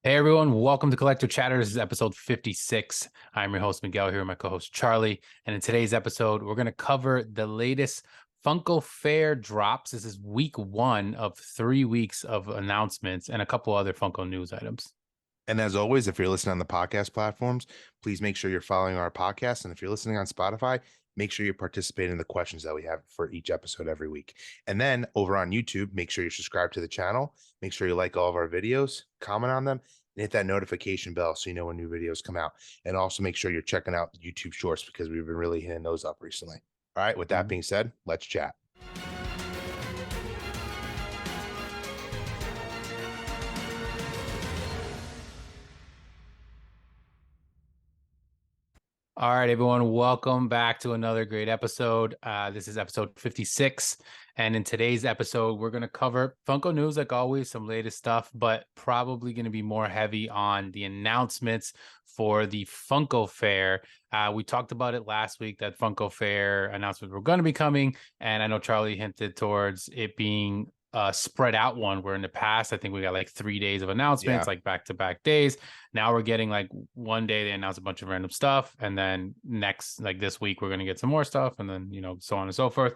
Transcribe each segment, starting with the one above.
Hey everyone, welcome to Collector Chatter. This is episode 56. I'm your host Miguel here with my co-host Charlie. And in today's episode, we're going to cover the latest Funko Fair drops. This is week 1 of 3 weeks of announcements and a couple other Funko news items. And as always, if you're listening on the podcast platforms, please make sure you're following our podcast. And if you're listening on Spotify, make sure you participate in the questions that we have for each episode every week. And then over on YouTube, make sure you're subscribed to the channel. Make sure you like all of our videos, comment on them, and hit that notification bell so you know when new videos come out. And also make sure you're checking out YouTube Shorts because we've been really hitting those up recently. All right, with that being said, let's chat. All right, everyone, welcome back to another great episode. This is episode 56. And in today's episode, we're going to cover Funko news, like always, some latest stuff, but probably going to be more heavy on the announcements for the Funko Fair. We talked about it last week that Funko Fair announcements were going to be coming. And I know Charlie hinted towards it being spread out one, where in the past I think we got like 3 days of announcements, like back-to-back days. Now we're getting like one day they announce a bunch of random stuff, and then next, like this week, we're going to get some more stuff, and then so on and so forth.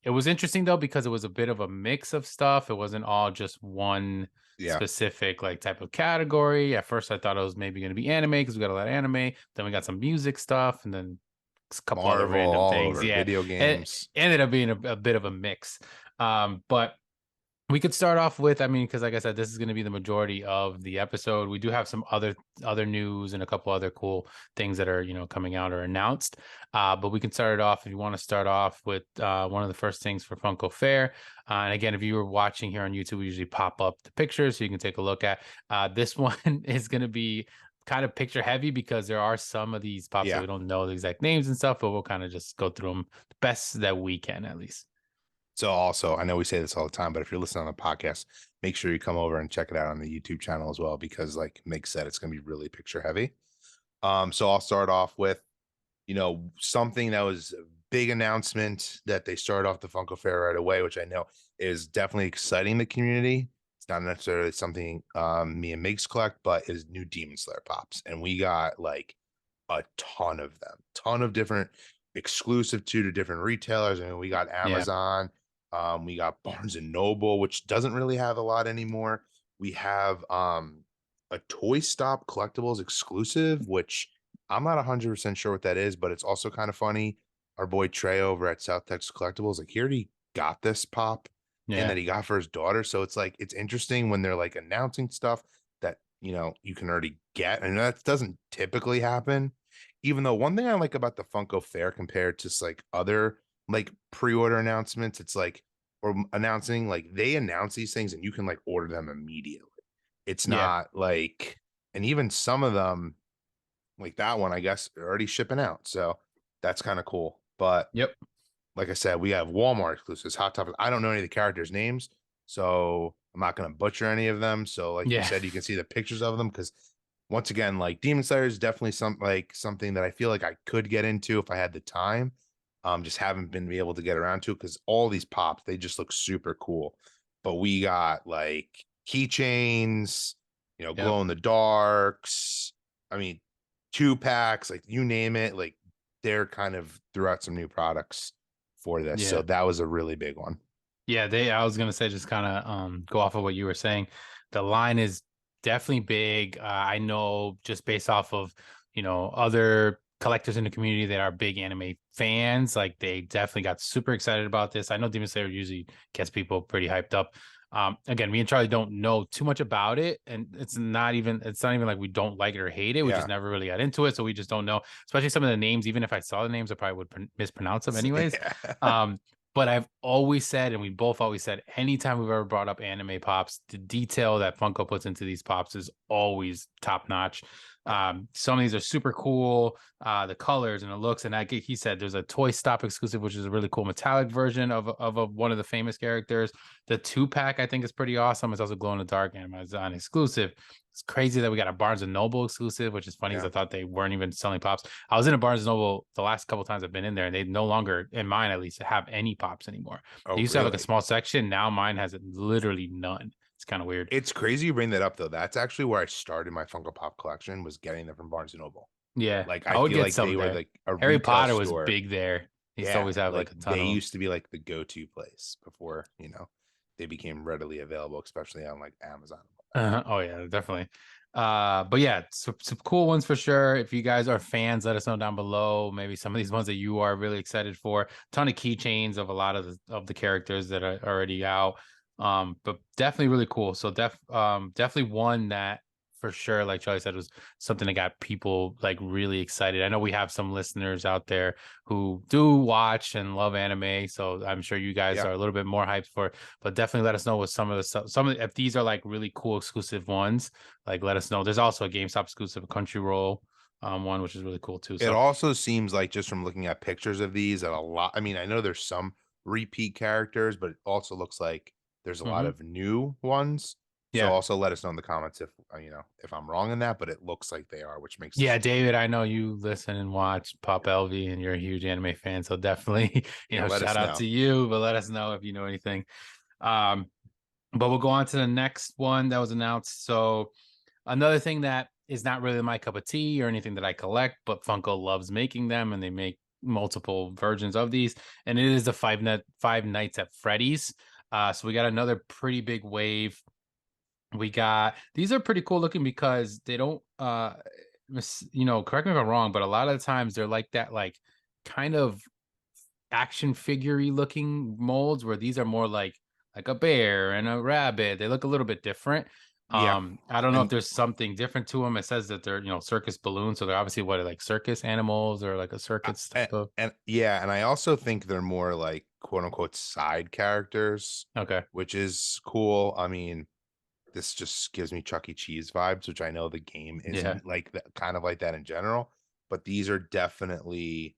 It was interesting though because it was a bit of a mix of stuff. It wasn't all just one specific like type of category. At first I thought it was maybe going to be anime because we got a lot of anime, then we got some music stuff, and then a couple Marvel, other random all things. over Yeah, video games. it ended up being a bit of a mix. But we could start off with, I mean, because like I said, this is going to be the majority of the episode. We do have some other news and a couple other cool things that are coming out or announced. But we can start it off if you want to start off with one of the first things for Funko Fair. And again, if you were watching here on YouTube, we usually pop up the pictures so you can take a look at. This one is going to be kind of picture heavy because there are some of these pops that we don't know the exact names and stuff, but we'll kind of just go through them the best that we can at least. So also, I know we say this all the time, but if you're listening on the podcast, make sure you come over and check it out on the YouTube channel as well, because like Meg said, it's going to be really picture heavy. So I'll start off with, something that was a big announcement that they started off the Funko Fair right away, which I know is definitely exciting the community. It's not necessarily something me and Migs collect, but is new Demon Slayer pops. And we got like a ton of them, ton of different exclusive to different retailers. I mean, we got Amazon. We got Barnes and Noble, which doesn't really have a lot anymore. We have a Toy Stop Collectibles exclusive, which I'm not 100% sure what that is, but it's also kind of funny. Our boy Trey over at South Texas Collectibles, like, he already got this pop and that he got for his daughter. So it's like, it's interesting when they're like announcing stuff that, you can already get. And that doesn't typically happen. Even though one thing I like about the Funko Fair compared to like other like pre-order announcements, it's like, or announcing, like, they announce these things and you can like order them immediately. It's not like, and even some of them, like that one, I guess, are already shipping out. So that's kind of cool. But like I said, we have Walmart exclusives, Hot Topic. I don't know any of the characters' names, so I'm not going to butcher any of them. So like you said, you can see the pictures of them, because once again, like, Demon Slayer is definitely something that I feel like I could get into if I had the time. Just haven't been able to get around to, because all these pops, they just look super cool. But we got like keychains, glow in the darks. I mean, 2-packs, like you name it. Like, they're kind of threw out some new products for this. So that was a really big one. Yeah, I was gonna say, just kind of go off of what you were saying. The line is definitely big. I know just based off of other collectors in the community that are big anime fans, like they definitely got super excited about this. I know Demon Slayer usually gets people pretty hyped up. Again, me and Charlie don't know too much about it, and it's not even like we don't like it or hate it. We just never really got into it, so we just don't know. Especially some of the names. Even if I saw the names, I probably would mispronounce them anyways. But I've always said, and we both always said, anytime we've ever brought up anime pops, the detail that Funko puts into these pops is always top notch. Some of these are super cool, the colors and the looks. And like he said, there's a Toy Stop exclusive, which is a really cool metallic version of one of the famous characters. The 2-pack I think is pretty awesome. It's also glow in the dark Amazon exclusive. It's crazy that we got a Barnes and Noble exclusive, which is funny because I thought they weren't even selling pops. I was in a Barnes and Noble the last couple times I've been in there, and they no longer, in mine at least, have any pops anymore. They used to have like a small section. Now mine has literally none. It's kind of weird. It's crazy you bring that up though. That's actually where I started my Funko Pop collection, was getting them from Barnes& and Noble. Yeah, Like, I I would feel get like they some were there. like a Harry retail Potter was store. big there. He used to Yeah, always have like like a ton they of them. used to be like the go-to place before, they became readily available, especially on like Amazon. Oh yeah, definitely. But yeah, some cool ones for sure. If you guys are fans, let us know down below. Maybe some of these ones that you are really excited for. Ton of keychains of a lot of the characters that are already out. But definitely really cool. So definitely one that for sure, like Charlie said, was something that got people like really excited. I know we have some listeners out there who do watch and love anime, so I'm sure you guys Yeah. are a little bit more hyped for, but definitely let us know what some of the stuff, if these are like really cool exclusive ones, like let us know. There's also a GameStop exclusive Crunchyroll one, which is really cool too. It So also seems like, just from looking at pictures of these, that a lot, I mean, I know there's some repeat characters, but it also looks like there's a lot mhm. of new ones. So Yeah. also let us know in the comments if, if I'm wrong in that, but it looks like they are, which makes Yeah, this, David, I know you listen and watch Pop LV and you're a huge anime fan, so definitely, yeah, let shout us out know. to you, but let us know if you know anything. Um, but we'll go on to the next one that was announced. So another thing that is not really my cup of tea or anything that I collect, but Funko loves making them, and they make multiple versions of these. And it is the Five Nights at Freddy's. So we got another pretty big wave. We got these are pretty cool looking because they don't correct me if I'm wrong, but a lot of the times they're like that, like kind of action figure-y looking molds, where these are more like a bear and a rabbit. They look a little bit different. Yeah. I don't know if And there's something different to them. It says that they're, circus balloons, so they're obviously what, like circus animals or like a circus and, type of. and yeah, and I also think they're more like quote unquote side characters, Okay. which is cool. I mean, this just gives me Chuck E. Cheese vibes, which I know the game Yeah. isn't like that, kind of like that in general, but these are definitely,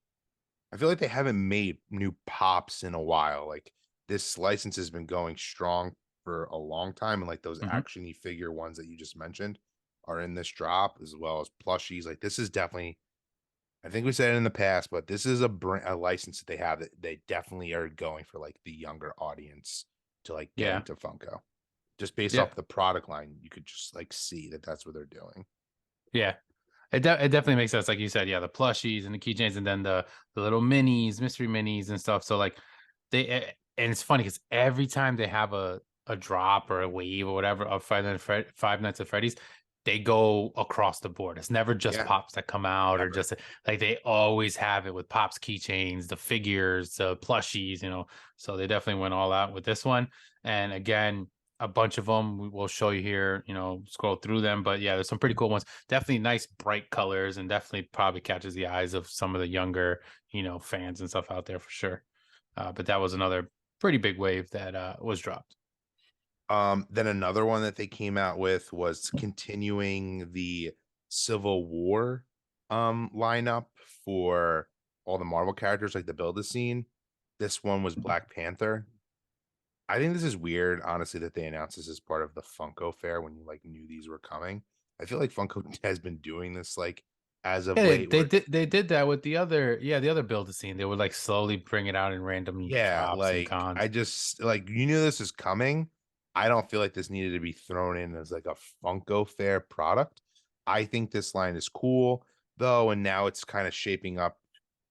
I feel like they haven't made new pops in a while. Like, this license has been going strong for a long time, and like those Hmm. actiony figure ones that you just mentioned are in this drop, as well as plushies. Like, this is definitely, I think we said it in the past, but this is a license that they have that they definitely are going for like the younger audience to like get Yeah. into Funko. Just based Yeah. off the product line, you could just like see that that's what they're doing. Yeah. It definitely makes sense, like you said. Yeah, the plushies and the keychains, and then the little minis, mystery minis, and stuff. So like and it's funny because every time they have a drop or a wave or whatever of Five Nights at Freddy's, they go across the board. It's never just Yeah, pops that come out, or never. just like they always have it with pops, keychains, the figures, the plushies. So they definitely went all out with this one. And again, a bunch of them we will show you here, scroll through them, but yeah, there's some pretty cool ones. Definitely nice bright colors, and definitely probably catches the eyes of some of the younger fans and stuff out there for sure. But that was another pretty big wave that was dropped. Then another one that they came out with was continuing the Civil War lineup for all the Marvel characters, like the build a scene. This one was Black Panther. I think this is weird, honestly, that they announced this as part of the Funko Fair when you like knew these were coming. I feel like Funko has been doing this like as of Yeah, they, late, they where did they did that with the other build a scene. They would like slowly bring it out in random yeah, drops and like I cons. just like, you knew this is coming. I don't feel like this needed to be thrown in as like a Funko Fair product. I think this line is cool though, and now it's kind of shaping up.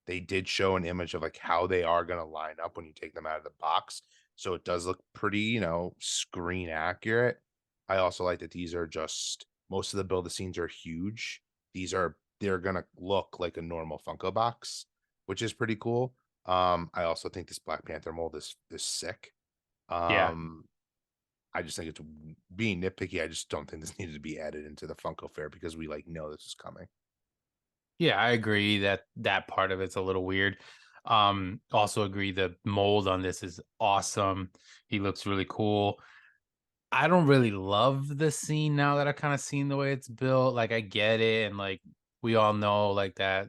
They did show an image of like how they are going to line up when you take them out of the box. So it does look pretty, screen accurate. I also like that these are just, most of the build the scenes are huge. They're gonna look like a normal Funko box, which is pretty cool. I also think this Black Panther mold is sick. Yeah. Um, I just think it's, being nitpicky. I just don't think this needed to be added into the Funko Fair because we like know this is coming. Yeah, I agree that that part of it's a little weird. Also agree the mold on this is awesome. He looks really cool. I don't really love the scene now that I kind of seen the way it's built. Like I get it, and like we all know, like that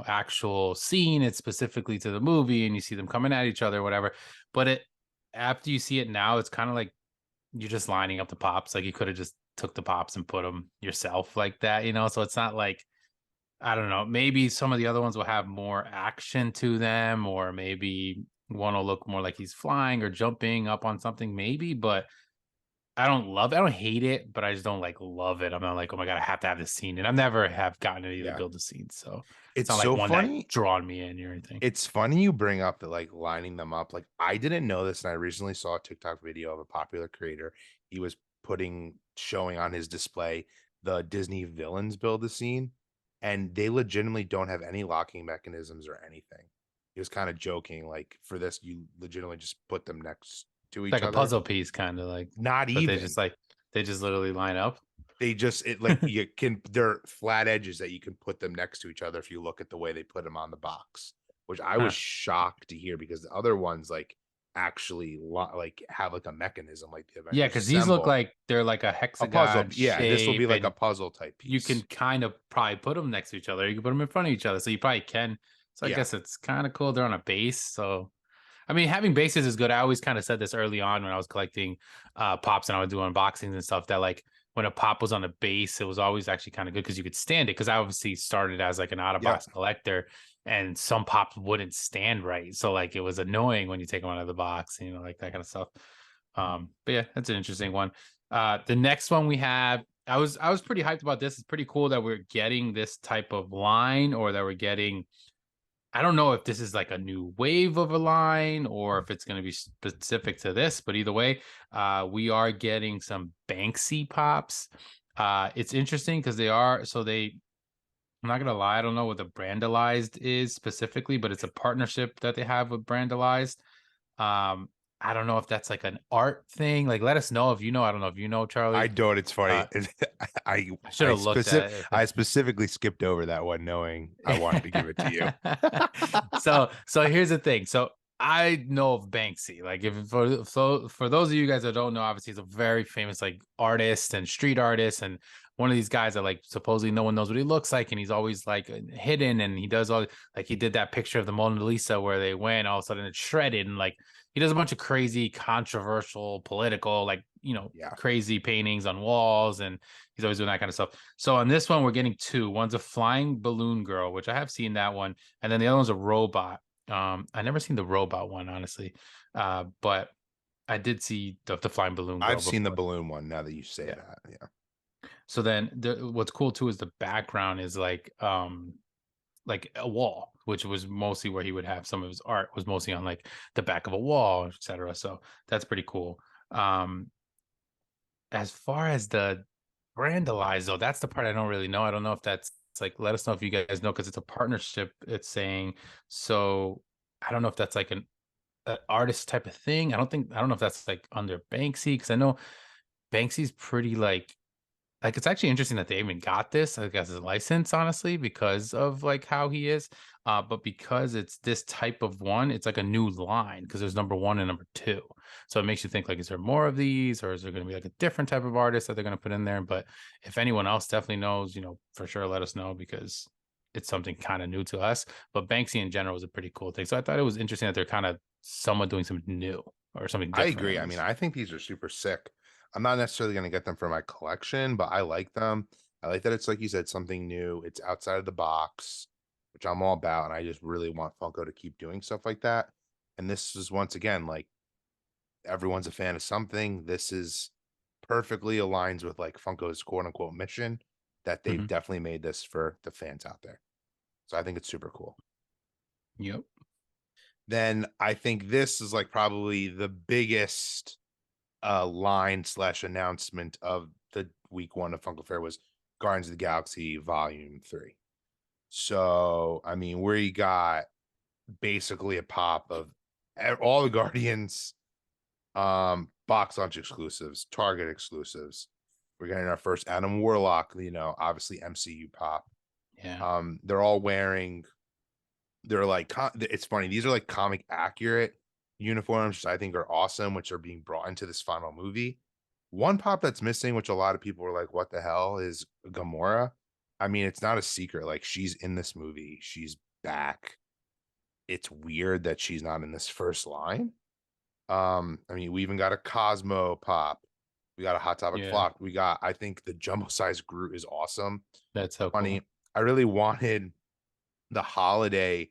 actual scene. It's specifically to the movie, and you see them coming at each other, whatever. But it after you see it now, it's kind of like you're just lining up the pops. Like you could have just took the pops and put them yourself like that. So it's not like, I don't know. Maybe some of the other ones will have more action to them, or maybe one will look more like he's flying or jumping up on something, maybe. But I don't love it. I don't hate it, but I just don't like love it. I'm not like, oh my god, I have to have this scene, and I've never have gotten any of the Yeah. build a scene, so it's It's not like so one that funny. drawn me in or anything. It's funny you bring up the like lining them up. Like I didn't know this, and I recently saw a TikTok video of a popular creator. He was showing on his display the Disney villains build a scene, and they legitimately don't have any locking mechanisms or anything. He was kind of joking, like for this, you legitimately just put them next to It's each like a other. puzzle piece, kind of like, Not but even. they just literally line up. They just it like you can they're flat edges that you can put them next to each other if you look at the way they put them on the box, which I was Huh. shocked to hear because the other ones like actually like have like a mechanism like the Yeah, Avengers because these look assemble like they're like a a puzzle. hexagon Yeah, this will be shape, like a and puzzle type you can piece. kind of probably put them next to each other. You can put them in front of each other, so you probably can. So I Yeah, guess it's kind of cool. They're on a base, so I mean, having bases is good. I always kind of said this early on when I was collecting pops and I would do unboxings and stuff that like when a pop was on a base, it was always actually kind of good because you could stand it. Because I obviously started as like an out of yeah. box collector, and some pops wouldn't stand right, so like it was annoying when you take them out of the box, you know, like that kind of stuff. But yeah, that's an interesting one. The next one we have, I was pretty hyped about this. It's pretty cool that we're getting this type of line, or that we're getting, I don't know if this is like a new wave of a line or if it's going to be specific to this, but either way, we are getting some Banksy pops. It's interesting because they are, so they, I'm not gonna lie, I don't know what the Brandalized is specifically, but it's a partnership that they have with Brandalized. Um, I don't know if that's like an art thing. Like, let us know if you know. I don't know if you know, I Charlie. don't. It's funny. Uh, I I should have looked at it. I specifically skipped over that one, knowing I wanted to give it to you. So here's the thing. So I know of Banksy. Like if for those of you guys that don't know, obviously he's a very famous like artist and street artist, and one of these guys that like supposedly no one knows what he looks like, and he's always like hidden, and he does all, like he did that picture of the Mona Lisa where they went, all of a sudden it's shredded, and like he does a bunch of crazy controversial political, like, you know, Yeah, crazy paintings on walls, and he's always doing that kind of stuff. So on this one, we're getting two. One's a flying balloon girl, which I have seen that one, and then the other one's a robot. I never seen the robot one, honestly, but I did see the flying balloon girl I've seen the before. balloon one. Now that you say Yeah. that, yeah, So then what's cool too is the background is like a wall, which was mostly where he would have some of his art, was mostly on like the back of a wall, etc. So that's pretty cool. As far as the Brandalize though, that's the part I don't really know. I don't know if that's, it's like, let us know if you guys know, because it's a partnership. It's saying, so I don't know if that's like an artist type of thing. I don't know if that's like under Banksy, because I know Banksy's pretty like it's actually interesting that they even got this, I guess, as a license, honestly, because of like how he is. But because it's this type of one, it's like a new line because there's number one and number two. So it makes you think like, is there more of these, or is there going to be like a different type of artist that they're going to put in there? But if anyone else definitely knows, you know, for sure, let us know, because it's something kind of new to us. But Banksy in general is a pretty cool thing. So I thought it was interesting that they're kind of somewhat doing something new or something I different agree. at I mean, least. I think these are super sick. I'm not necessarily going to get them for my collection, but I like them. I like that it's like you said, something new. It's outside of the box, which I'm all about, and I just really want Funko to keep doing stuff like that. And this is once again like everyone's a fan of something. This is perfectly aligns with like Funko's quote unquote mission that they've Hmm. definitely made this for the fans out there. So I think it's super cool. Yep. Then I think this is like probably the biggest line slash announcement of the week one of Funko Fair was Guardians of the Galaxy Volume 3. So I mean, we got basically a pop of all the Guardians box launch exclusives, Target exclusives. We're getting our first Adam Warlock, you know, obviously MCU pop. Yeah. They're all wearing, they're like it's funny, these are like comic accurate uniforms, which I think are awesome, which are being brought into this final movie. One pop that's missing, which a lot of people were like, what the hell, is Gamora. I mean, it's not a secret, like she's in this movie, she's back. It's weird that she's not in this first line. I mean, we even got a Cosmo pop. We got a Hot Topic Yeah. flock. We got, I think the jumbo size Groot is awesome. That's so Funny. cool. I really wanted the holiday.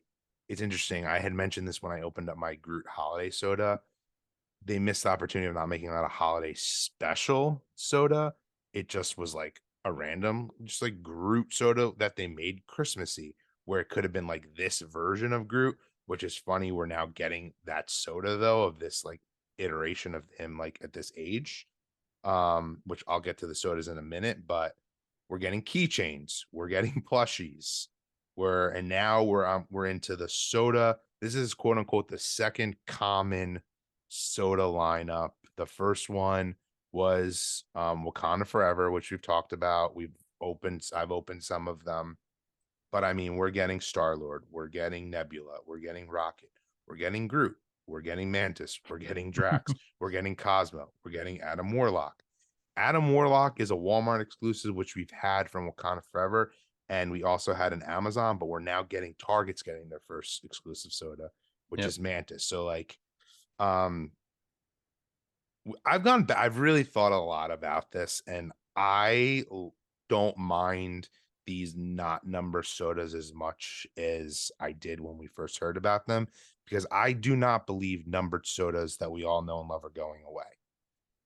It's interesting. I had mentioned this when I opened up my Groot holiday soda. they missed the opportunity of not making that a holiday special soda. It just was like a random, just like Groot soda that they made Christmassy, where it could have been like this version of Groot, which is funny. We're now getting that soda though of this like iteration of him like at this age. Which I'll get to the sodas in a minute, but we're getting keychains, we're getting plushies, and now we're into the soda. This is quote unquote the second common soda lineup. The first one was Wakanda Forever, which we've talked about. I've opened some of them, but I mean, we're getting Star Lord, we're getting Nebula, we're getting Rocket, we're getting Groot, we're getting Mantis, we're getting Drax, we're getting Cosmo, we're getting Adam Warlock. Adam Warlock is a Walmart exclusive, which we've had from Wakanda Forever, and we also had an Amazon, but we're now getting Target's getting their first exclusive soda, which Yep. is Mantis. So like, um, I've really thought a lot about this, and don't mind these not number sodas as much as I did when we first heard about them, because I do not believe numbered sodas that we all know and love are going away.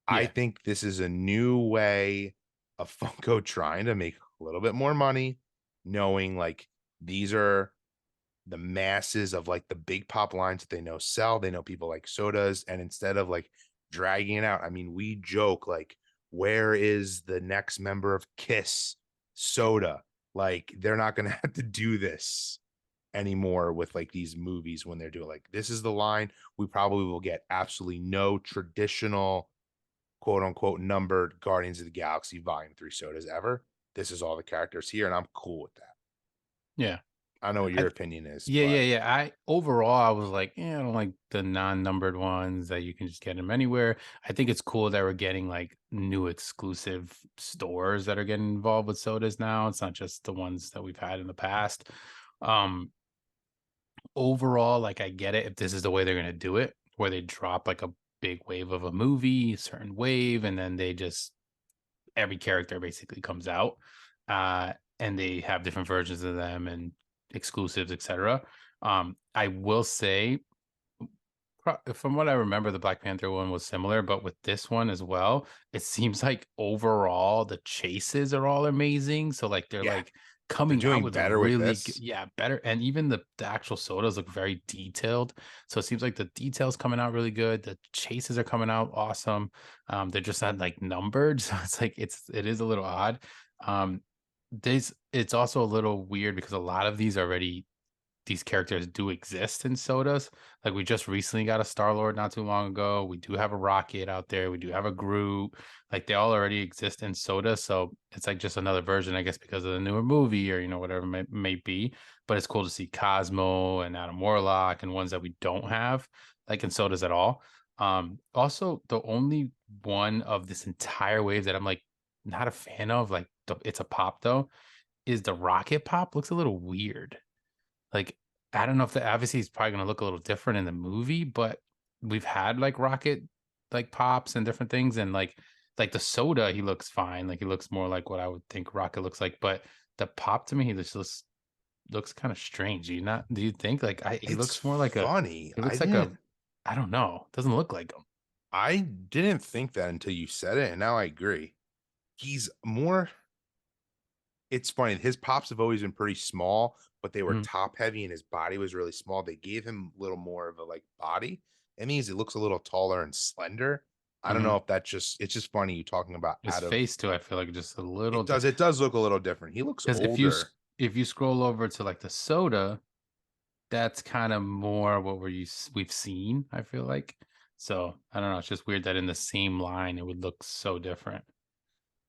I Yeah. think this is a new way of Funko trying to make a little bit more money, knowing like these are the masses of like the big pop lines that they know sell. They know people like sodas, and instead of like dragging it out, I mean, we joke like, where is the next member of Kiss soda? Like, they're not going to have to do this anymore with like these movies when they're doing like, this is the line. We probably will get absolutely no traditional quote unquote numbered Guardians of the Galaxy Volume 3 sodas ever. This is all the characters here, and I'm cool with that. Yeah. I don't know what I your opinion is, Yeah, but yeah, yeah. I overall I was like, yeah, I don't like the non-numbered ones that you can just get them anywhere. I think it's cool that we're getting like new exclusive stores that are getting involved with sodas now. It's not just the ones that we've had in the past. Um Overall, like I get it if this is the way they're gonna do it, where they drop like a big wave of a movie, a certain wave, and then they just every character basically comes out. And they have different versions of them and exclusives, etc. I will say from what I remember, the Black Panther one was similar, but with this one as well, it seems like overall the chases are all amazing. So like they're yeah, like they're coming out doing with better with really this. yeah, better, and even the actual sodas look very detailed. So it seems like the details coming out really good. The chases are coming out awesome. They're just not like numbered, so it's like it is a little odd. Um, this it's also a little weird because a lot of these characters do exist in sodas. Like we just recently got a Star Lord not too long ago. We do have a Rocket out there. We do have a Groot. Like they all already exist in soda. So it's like just another version, I guess, because of the newer movie or whatever may be. But it's cool to see Cosmo and Adam Warlock and ones that we don't have like in sodas at all. Also the only one of this entire wave that I'm like not a fan of, like it's a pop though, is the Rocket Pop. Looks a little weird. Like, I don't know if the obviously it's probably gonna look a little different in the movie, but we've had like rocket like pops and different things, and like the soda, he looks fine. Like he looks more like what I would think Rocket looks like, but the pop to me, he just looks kind of strange. Do you think like he It's looks more like a funny. he looks like a I don't know, doesn't look like him. I didn't think that until you said it, and now I agree. He's more It's funny. His pops have always been pretty small, but they were Mhm, top heavy and his body was really small. They gave him a little more of a like body. It means it looks a little taller and slender. I don't mhm. know if it's just funny you talking about His face too, I feel like just a little it does look a little different. He looks because older. if you scroll over to like the soda, that's kind of more what we've seen, I feel like. So, I don't know, it's just weird that in the same line, it would look so different.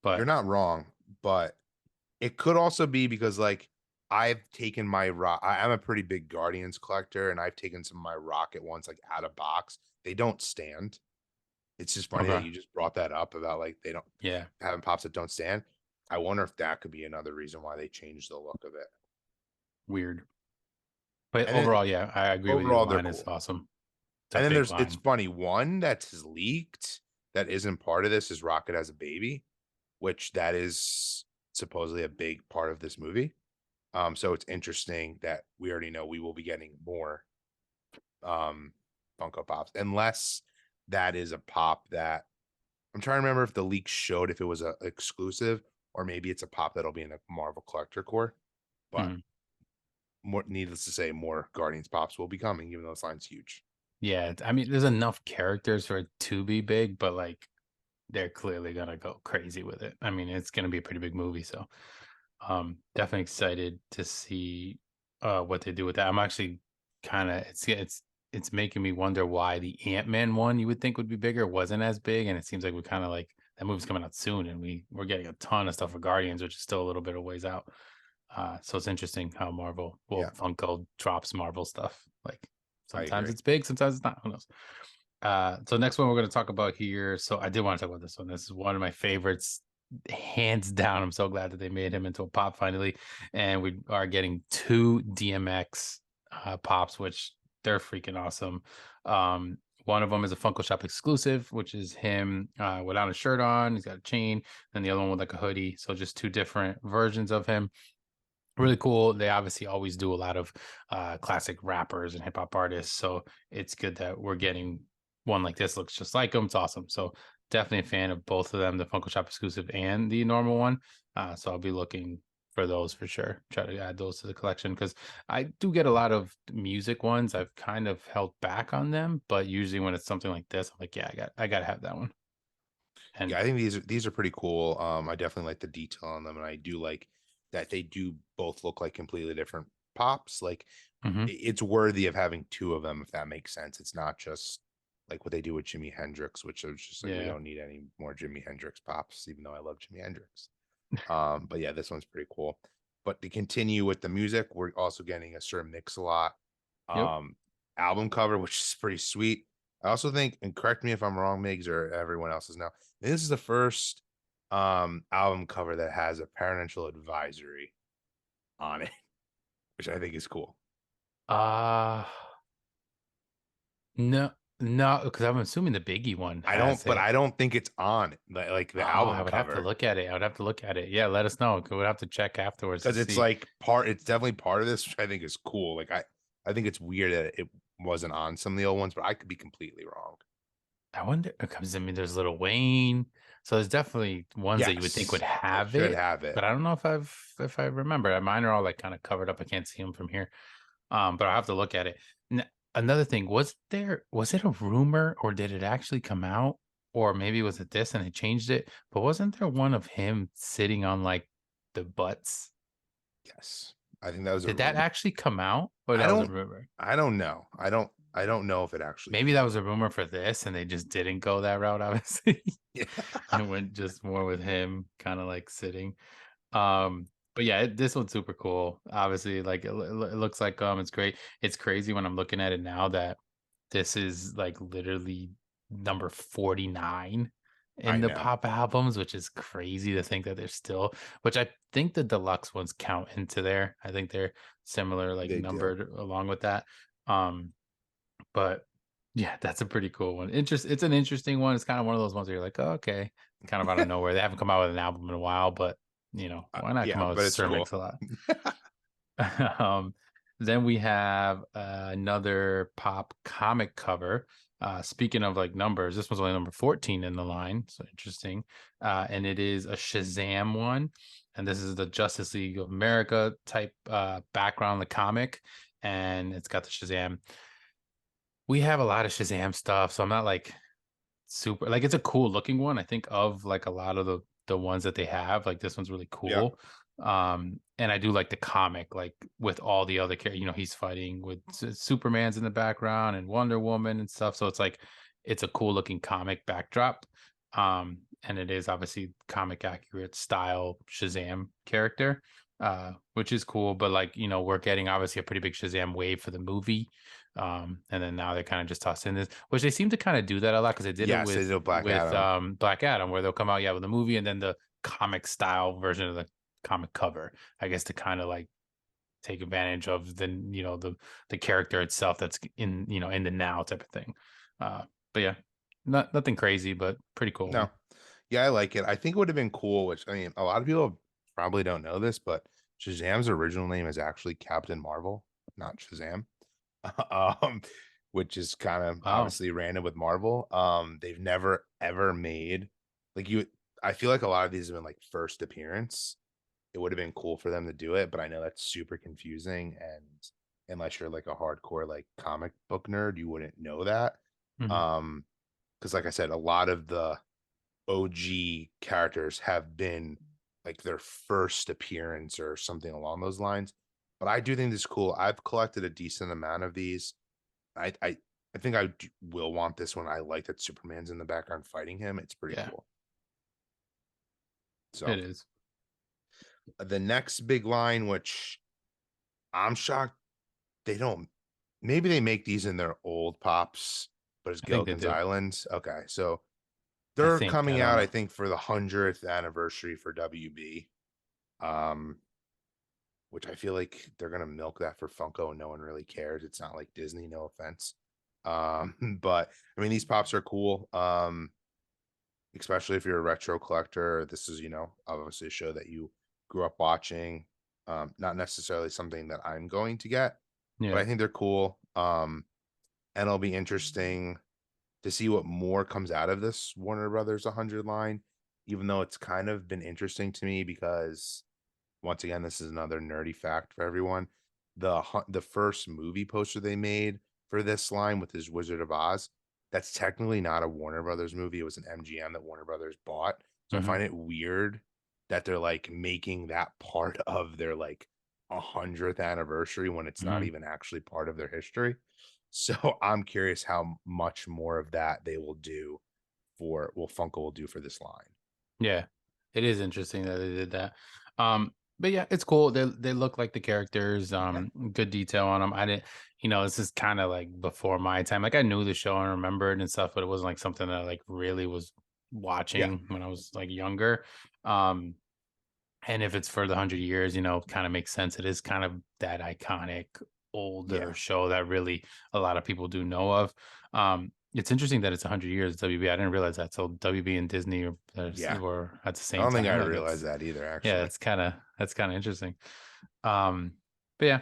You're But not wrong, but it could also be because like I've taken I'm a pretty big Guardians collector, and I've taken some of my Rocket ones like out of box. They don't stand. It's just funny that okay. you just brought that up about like they don't Yeah, having pops that don't stand. I wonder if that could be another reason why they changed the look of it. weird. But And then overall, yeah, I agree with you. The overall, they're line is cool. awesome. It's a And then big it's line. funny, one that's leaked that isn't part of this is Rocket as a baby, which that is supposedly a big part of this movie. So it's interesting that we already know we will be getting more um Funko Pops, unless that is a pop that I'm trying to remember if the leak showed if it was a exclusive or maybe it's a pop that'll be in a Marvel Collector Core. But Mhm. more needless to say, more Guardians pops will be coming, even though this line's huge. Yeah, I mean, there's enough characters for it to be big, but like they're clearly gonna go crazy with it. I mean, it's gonna be a pretty big movie, so definitely excited to see what they do with that. I'm actually kind of it's making me wonder why the Ant-Man one you would think would be bigger wasn't as big, and it seems like we kind of like that movie's coming out soon, and we're getting a ton of stuff for Guardians, which is still a little bit of ways out. So it's interesting how Marvel, well, Yeah, Funko drops Marvel stuff. Like I sometimes agree. it's big, sometimes it's not. Who knows? So next one we're going to talk about here. So I did want to talk about this one. This is one of my favorites, hands down. I'm so glad that they made him into a pop finally, and we are getting two DMX pops, which they're freaking awesome. One of them is a Funko Shop exclusive, which is him without a shirt on. He's got a chain, and the other one with like a hoodie. So just two different versions of him, really cool. They obviously always do a lot of classic rappers and hip hop artists, so it's good that we're getting one like this. Looks just like them. It's awesome. So definitely a fan of both of them, the Funko Shop exclusive and the normal one. So I'll be looking for those for sure. Try to add those to the collection because I do get a lot of music ones. I've kind of held back on them, but usually when it's something like this, I'm like, yeah, I got to have that one. Yeah, And I think these are pretty cool. I definitely like the detail on them, and I do like that they do both look like completely different pops. Like mhm, it's worthy of having two of them, if that makes sense. It's not just like what they do with Jimi Hendrix, which is just like we yeah, don't need any more Jimi Hendrix pops, even though I love Jimi Hendrix. But yeah, this one's pretty cool. But to continue with the music, we're also getting a Sir Mix-a-Lot yep. um album cover, which is pretty sweet. I also think, and correct me if I'm wrong, Migs, or everyone else is now. This is the first album cover that has a parental advisory on it, which I think is cool. Uh No, no, because I'm assuming the Biggie one has But it. I don't think it's on it, like Oh, the I album would have to cover, look at it. I would have to look at it. Yeah, let us know. We'd have to check afterwards to because it's see. like part. It's definitely part of this, which I think is cool. Like I think it's weird that it wasn't on some of the old ones, but I could be completely wrong. I wonder because I mean there's Little Wayne. So there's definitely ones that you would think would Yes, it have should it, have it. but I don't know if I remember. Mine are all like kind of covered up. I can't see them from here. But I'll have to look at it. Another thing, was it a rumor or did it actually come out? Or maybe was it this and they changed it? But wasn't there one of him sitting on like the butts? Yes, I think that was a Did that rumor. actually come out or I that was a don't. rumor? I don't know. I don't know if it actually Maybe that came was a out. rumor for this and they just didn't go that route, obviously, Yeah, and went just more with him kind of like sitting. Um, but yeah, this one's super cool. Obviously, like it looks like it's great. It's crazy when I'm looking at it now that this is like literally number 49 in I the know pop albums, which is crazy to think that they're still, which I think the deluxe ones count into there. I think they're similar, like they do. numbered along with that. Um, but yeah, that's a pretty cool one. It's an interesting one. It's kind of one of those ones where you're like, oh, okay, kind of out of nowhere. They haven't come out with an album in a while, but why not come Yeah, out with but it's Sir cool. Mix a Lot? um, then we have another pop comic cover. Speaking of like numbers, this one's only number 14 in the line, so interesting. And it is a Shazam one, and this is the Justice League of America type background, the comic, and it's got the Shazam. We have a lot of Shazam stuff, so I'm not like super like it's a cool looking one. I think of like a lot of the ones that they have. Like this one's really Yeah, cool. And I do like the comic, like with all the other characters, he's fighting with Superman's in the background and Wonder Woman and stuff. So it's like it's a cool looking comic backdrop. And it is obviously comic accurate style Shazam character, which is cool. But like, we're getting obviously a pretty big Shazam wave for the movie. And then now they're kind of just tossing this, which they seem to kind of do that a lot because they did it yes, they did Black with Adam. Black Adam, where they'll come out, yeah, with a movie and then the comic style version of the comic cover, I guess, to kind of like take advantage of the character itself that's in the now type of thing. But yeah, nothing crazy, but pretty cool No, one. yeah, I like it. I think it would have been cool. Which I mean, a lot of people probably don't know this, but Shazam's original name is actually Captain Marvel, not Shazam. um, which is kind of Oh, obviously random with Marvel. They've never ever made like you. I feel like a lot of these have been like first appearance. It would have been cool for them to do it, but I know that's super confusing, and unless you're like a hardcore like comic book nerd, you wouldn't know that. mhm. Um, because like I said, a lot of the OG characters have been like their first appearance or something along those lines. But I do think this is cool. I've collected a decent amount of these. I think will want this one. I like that Superman's in the background fighting him. It's pretty Yeah, cool. it So is. the next big line, which I'm shocked they don't. Maybe they make these in their old pops, but it's I think they Gilligan's do. Island. Okay, so I they're think, I coming don't out, I know. think, for the 100th anniversary for WB. Um, which I feel like they're gonna milk that for Funko and no one really cares. It's not like Disney, no offense. But I mean these pops are cool. Especially if you're a retro collector. This is, obviously a show that you grew up watching. Not necessarily something that I'm going to get, but Yeah. I think they're cool. And it'll be interesting to see what more comes out of this Warner Brothers 100 line, even though it's kind of been interesting to me because once again, this is another nerdy fact for everyone. The first movie poster they made for this line with his Wizard of Oz, that's technically not a Warner Brothers movie. It was an MGM that Warner Brothers bought. So I Hmm. find it weird that they're like making that part of their like 100th anniversary when it's not Hmm. even actually part of their history. So I'm curious how much more of that they will do for Funko will do for this line. Yeah. It is interesting that they did that. But yeah, it's cool. They look like the characters. Yeah. Good detail on them. I didn't, this is kind of like before my time. Like I knew the show and remembered and stuff, but it wasn't like something that I like really was Yeah. watching when I was like younger. Um, And if it's for the 100 years, kind of makes sense. It is kind of that iconic older Yeah. show that really a lot of people do know of. It's interesting that it's 100 years WB. I didn't realize that. So WB and Disney Yeah. were at the I same don't think I time. Like realized that's that either, yeah, actually. that's kind of interesting. Um, but yeah,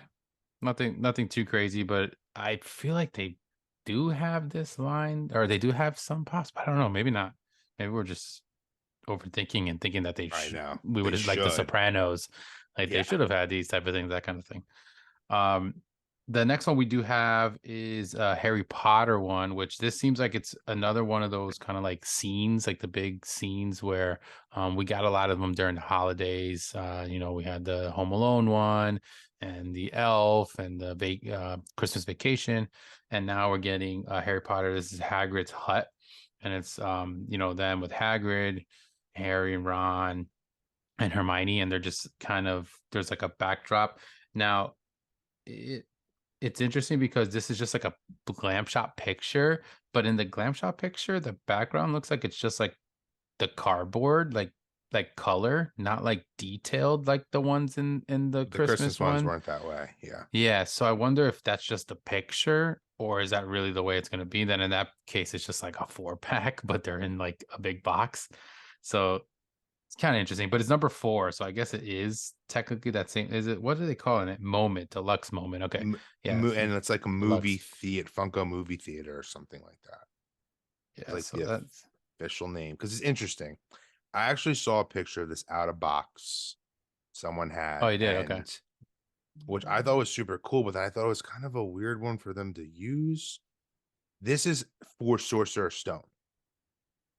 nothing too crazy, but I feel like they do have this line or they do have some pops, but I don't know, maybe not. Maybe we're just overthinking and thinking that I know. we would They have like The should. Sopranos, like they Yeah. should have had these type of things, that kind of thing. Um, the next one we do have is a Harry Potter one, which this seems like it's another one of those kind of like scenes, like the big scenes where we got a lot of them during the holidays. We had the Home Alone one and the Elf and the Christmas Vacation, and now we're getting Harry Potter. This is Hagrid's hut, and it's them with Hagrid, Harry and Ron and Hermione, and they're just kind of there's like a backdrop. Now it it's interesting because this is just like a glam shop picture, but in the glam shop picture, the background looks like it's just like the cardboard, like color, not like detailed like the ones in the The Christmas Christmas ones one. weren't that way. Yeah. Yeah, so I wonder if that's just the picture or is that really the way it's going to be? Then in that case, it's just like a four pack, but they're in like a big box. So it's kind of interesting, but it's number four, so I guess it is technically that same. Is it? What are they calling it? Moment, deluxe moment. Okay, yeah, it's And it's like a movie deluxe. theater, Funko movie theater or something like that. It's Yeah, like so the that's. official name because it's interesting. I actually saw a picture of this out of box someone Oh, had, you did. Okay. and which I thought was super cool, but then I thought it was kind of a weird one for them to use. This is for Sorcerer's Stone.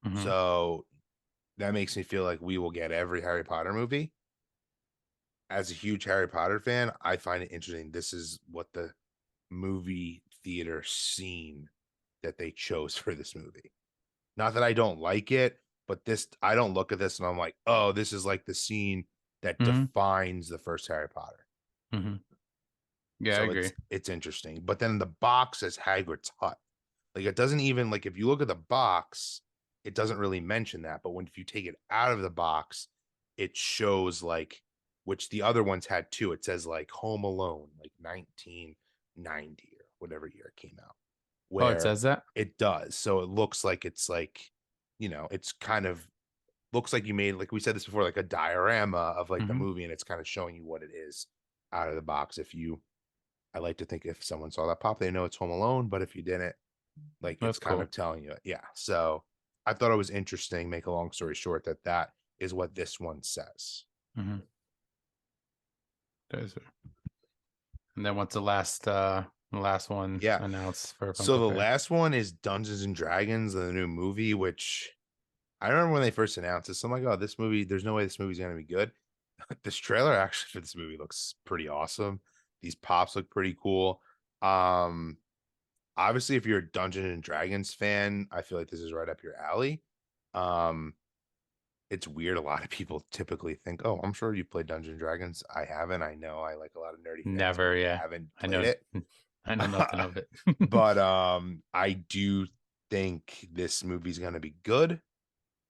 Hmm. So that makes me feel like we will get every Harry Potter movie. As a huge Harry Potter fan, I find it interesting. This is what the movie theater scene that they chose for this movie. Not that I don't like it, but this I don't look at this and I'm like, oh, this is like the scene that Hmm. defines the first Harry Potter. Hmm. Yeah, I So agree. it's interesting. But then the box says Hagrid's hut. Like it doesn't even like if you look at the box, it doesn't really mention that. But when if you take it out of the box, it shows like which the other ones had too. It says like Home Alone, like 1990 or whatever year it came out, Oh, it where says that. it does. So it looks like it's like, it's kind of looks like you made, like we said this before, like a diorama of like the Hmm. movie, and it's kind of showing you what it is out of the box if you I like to think if someone saw that pop, they know it's Home Alone, but if you didn't, like it's That's kind of cool. telling you, yeah. So I thought it was interesting. Make a long story short, that is what this one says. Hmm. And then what's the last one Yeah. announced for So Funko the Fair? last one is Dungeons and Dragons, the new movie, which I remember when they first announced this. I'm like, oh, this movie, there's no way this movie's gonna be good. This trailer actually for this movie looks pretty awesome. These pops look pretty cool. Um, Obviously, if you're a Dungeons and Dragons fan, I feel like this is right up your alley. Um, it's weird. A lot of people typically think, "Oh, I'm sure you played Dungeons and Dragons." I haven't. I know I like a lot of nerdy fans Never, yeah. haven't I played know it. I know nothing of it. But I do think this movie's gonna be good.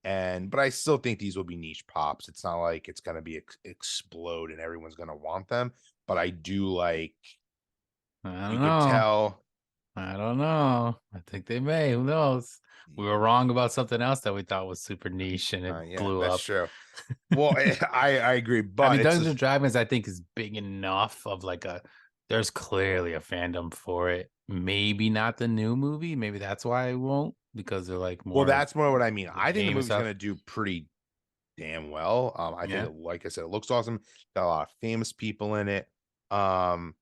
And but I still think these will be niche pops. It's not like it's gonna be explode and everyone's gonna want them. But I do like I you don't could know. tell. I don't know. I think they may. Who knows? We were wrong about something else that we thought was super niche and it Yeah, blew that's up. true. Well, I agree, I but mean, it's Dungeons just, and Dragons, I think, is big enough of like a there's clearly a fandom for it. Maybe not the new movie. Maybe that's why it won't, because they're like well, more that's more what I mean. the I think the game and movie's stuff. gonna do pretty damn well. I think, Yeah. like I said, it looks awesome. Got a lot of famous people in it. Um,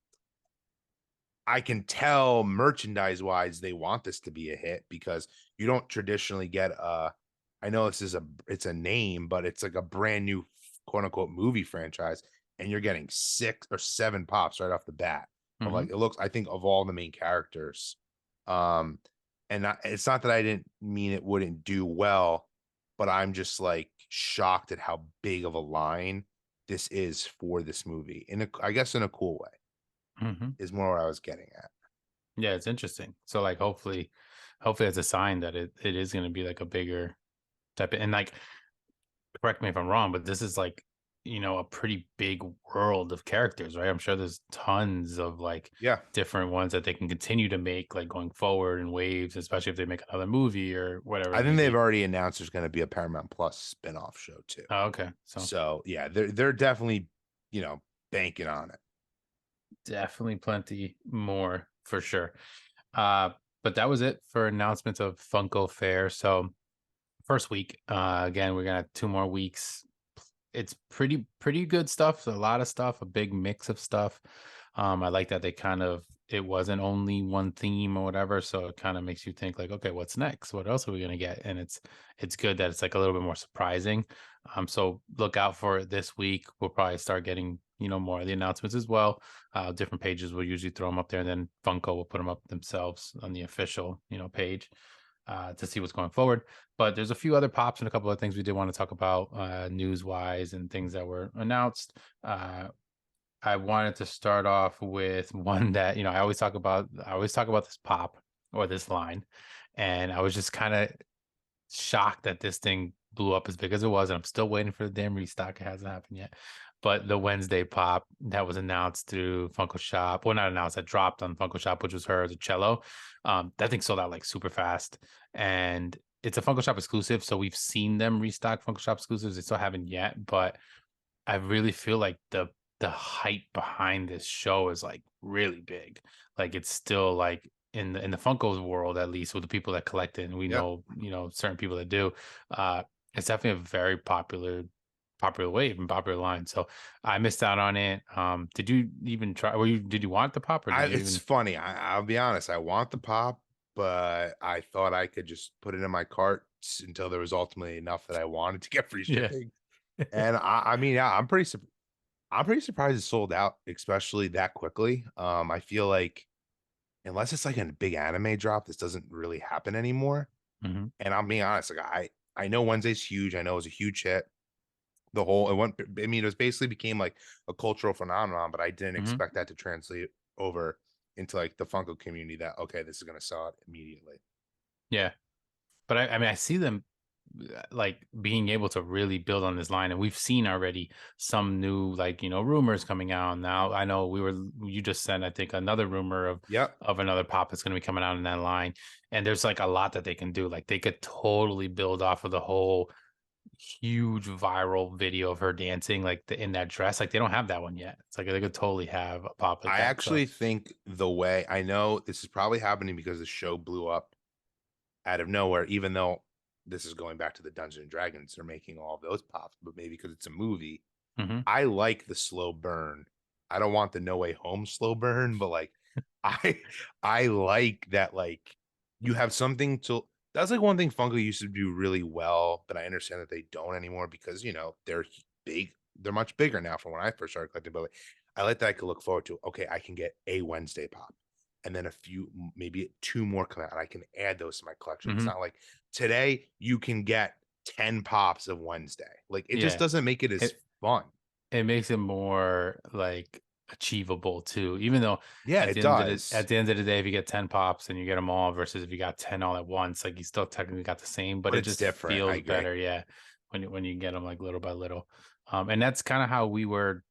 I can tell merchandise wise they want this to be a hit because you don't traditionally get a, I know this is it's a name, but it's like a brand new quote unquote movie franchise, and you're getting 6 or 7 pops right off the bat. Of Hmm. like it looks, I think, of all the main characters. Um, it's not that I didn't mean it wouldn't do well, but I'm just like shocked at how big of a line this is for this movie. I guess in a cool way Hmm. is more what I was getting at. Yeah, it's interesting. So like hopefully it's a sign that it is gonna be like a bigger type of, and like correct me if I'm wrong, but this is like, a pretty big world of characters, right? I'm sure there's tons of like Yeah. different ones that they can continue to make like going forward in waves, especially if they make another movie or whatever I it may think they've be. already announced there's going to be a Paramount Plus spin-off show too. Oh, okay. So So yeah, they're definitely, banking on it. definitely plenty more for sure. Uh, but that was it for announcements of Funko Fair. So first week, again, we're gonna have 2 more weeks. It's pretty good stuff. A lot of stuff, a big mix of stuff. I like that they kind of it wasn't only one theme or whatever, so it kind of makes you think like, okay, what's next? What else are we gonna get? And it's good that it's like a little bit more surprising. So look out for it this week. We'll probably start getting more of the announcements as well. Different pages will usually throw them up there, and then Funko will put them up themselves on the official page to see what's going forward. But there's a few other pops and a couple of things we did want to talk about news wise and things that were announced. I wanted to start off with one that I always talk about. I always talk about this pop or this line, and I was just kind of shocked that this thing blew up as big as it was. And I'm still waiting for the damn restock. It hasn't happened yet. But the Wednesday pop that was announced through Funko Shop, well, not announced, that dropped on Funko Shop, which was her, the cello. That thing sold out like super fast. And it's a Funko Shop exclusive. So we've seen them restock Funko Shop exclusives. They still haven't yet. But I really feel like the hype behind this show is like really big. Like it's still like in the Funko's world, at least with the people that collect it, and we Yep. know certain people that do. Uh, it's definitely a very popular wave and popular line. So I missed out on it. Did you even try? Did you want the pop or did you It's even? funny. I'll be honest. I want the pop, but I thought I could just put it in my cart until there was ultimately enough that I wanted to get free Yeah. shipping. And I mean, yeah, I'm pretty surprised it sold out, especially that quickly. I feel like unless it's like a big anime drop, this doesn't really happen anymore. Hmm. And I'm being honest, like I know Wednesday's huge. I know it was a huge hit. The whole it went. I mean, it was basically became like a cultural phenomenon, but I didn't Hmm. expect that to translate over into like the Funko community. That okay, this is gonna sell out immediately. Yeah. But I mean, I see them like being able to really build on this line, and we've seen already some new like rumors coming out now. I know you just sent I think another rumor of Yep. another pop that's going to be coming out in that line, and there's like a lot that they can do. Like they could totally build off of the whole huge viral video of her dancing like in that dress. Like they don't have that one yet. It's like they could totally have a pop like I that. So actually think the way I know this is probably happening because the show blew up out of nowhere, even though this is going back to the Dungeons and Dragons, they're making all of those pops, but maybe because it's a movie. mhm. I like the slow burn. I don't want the No Way Home slow burn, but like I I like that like you have something to that's like one thing Funko used to do really well, but I understand that they don't anymore because they're big, they're much bigger now from when I first started collecting, but like, I like that I could look forward to, okay, I can get a Wednesday pop and then a few, maybe two more come out and I can add those to my collection. It's Mhm. not like today you can get 10 pops of Wednesday. Like it just Yeah. doesn't make it as It fun. it makes it more like achievable too. Even though Yeah, at it the end of the does, day, if you get 10 pops and you get them all versus if you got 10 all at once, like you still technically got the same, but but it it's just different. I feels agree. better, yeah, when you get them like little by little. And that's kind of how we were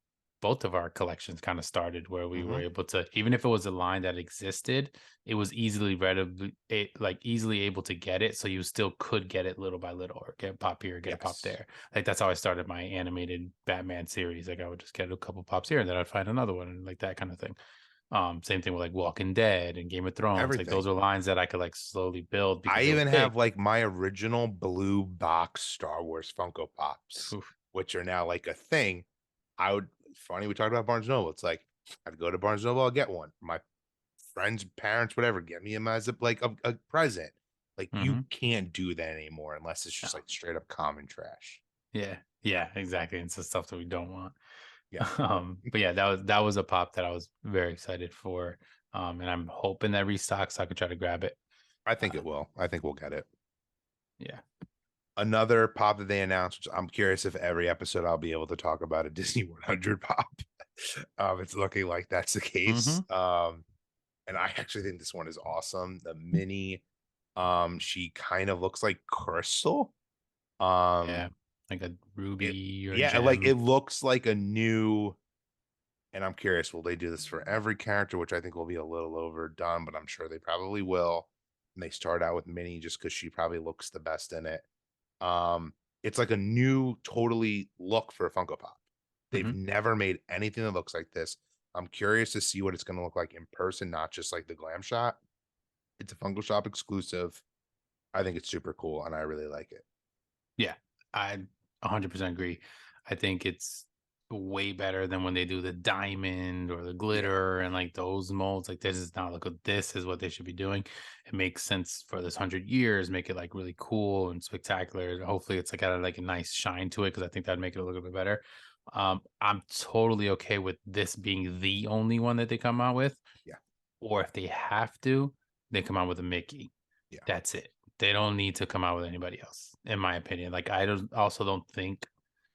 both of our collections kind of started, where we were Mhm. able to, even if it was a line that existed, it was easily readily like easily able to get it. So you still could get it little by little or get a pop here, get a pop Yes. there. Like that's how I started my animated Batman series. Like I would just get a couple pops here and then I'd find another one and like that kind of thing. Same thing with like Walking Dead and Game of Thrones. Like those Everything. are lines that I could like slowly build I because they were even big. have like my original blue box Star Wars Funko Pops, Oof. which are now like a thing. I would funny we talked about Barnes Noble. It's like I'd go to Barnes Noble, I'll get one. My friends, parents, whatever, get me them as a present. Like you Hmm. can't do that anymore unless it's No. just like straight up common trash. Yeah. Yeah, exactly. It's the stuff that we don't want. Yeah, But yeah, that was a pop that I was very excited for. And I'm hoping that restocks so I could try to grab it. I think Uh, it will. I think we'll get it. yeah. Another pop that they announced, which I'm curious if every episode I'll be able to talk about a Disney 100 pop. It's looking like that's the case. Hmm. And I actually think this one is awesome. The mini, she kind of looks like Crystal. Yeah. Um, Like a it ruby or yeah, like it gem. looks like a new, and I'm curious, will they do this for every character, which I think will be a little overdone, but I'm sure they probably will. And they start out with Minnie just because she probably looks the best in it. Um, it's like a new, totally look for a Funko Pop. They've Hmm. never made anything that looks like this. I'm curious to see what it's going to look like in person, not just like the glam shot. It's a Funko Shop exclusive. I think it's super cool, and I really like it. Yeah, I 100% agree. I think it's way better than when they do the diamond or the Yeah. glitter and like those molds. Like this is not look what this is what they should be doing. It makes sense for this 100 years, make it like really cool and spectacular. Hopefully it's like got like a nice shine to it because I think that'd make it a little bit better. I'm totally okay with this being the only one that they come out with, Yeah. or if they have to, they come out with a Mickey. Yeah. That's it. They don't need to come out with anybody else, in my opinion. Like I don't also don't think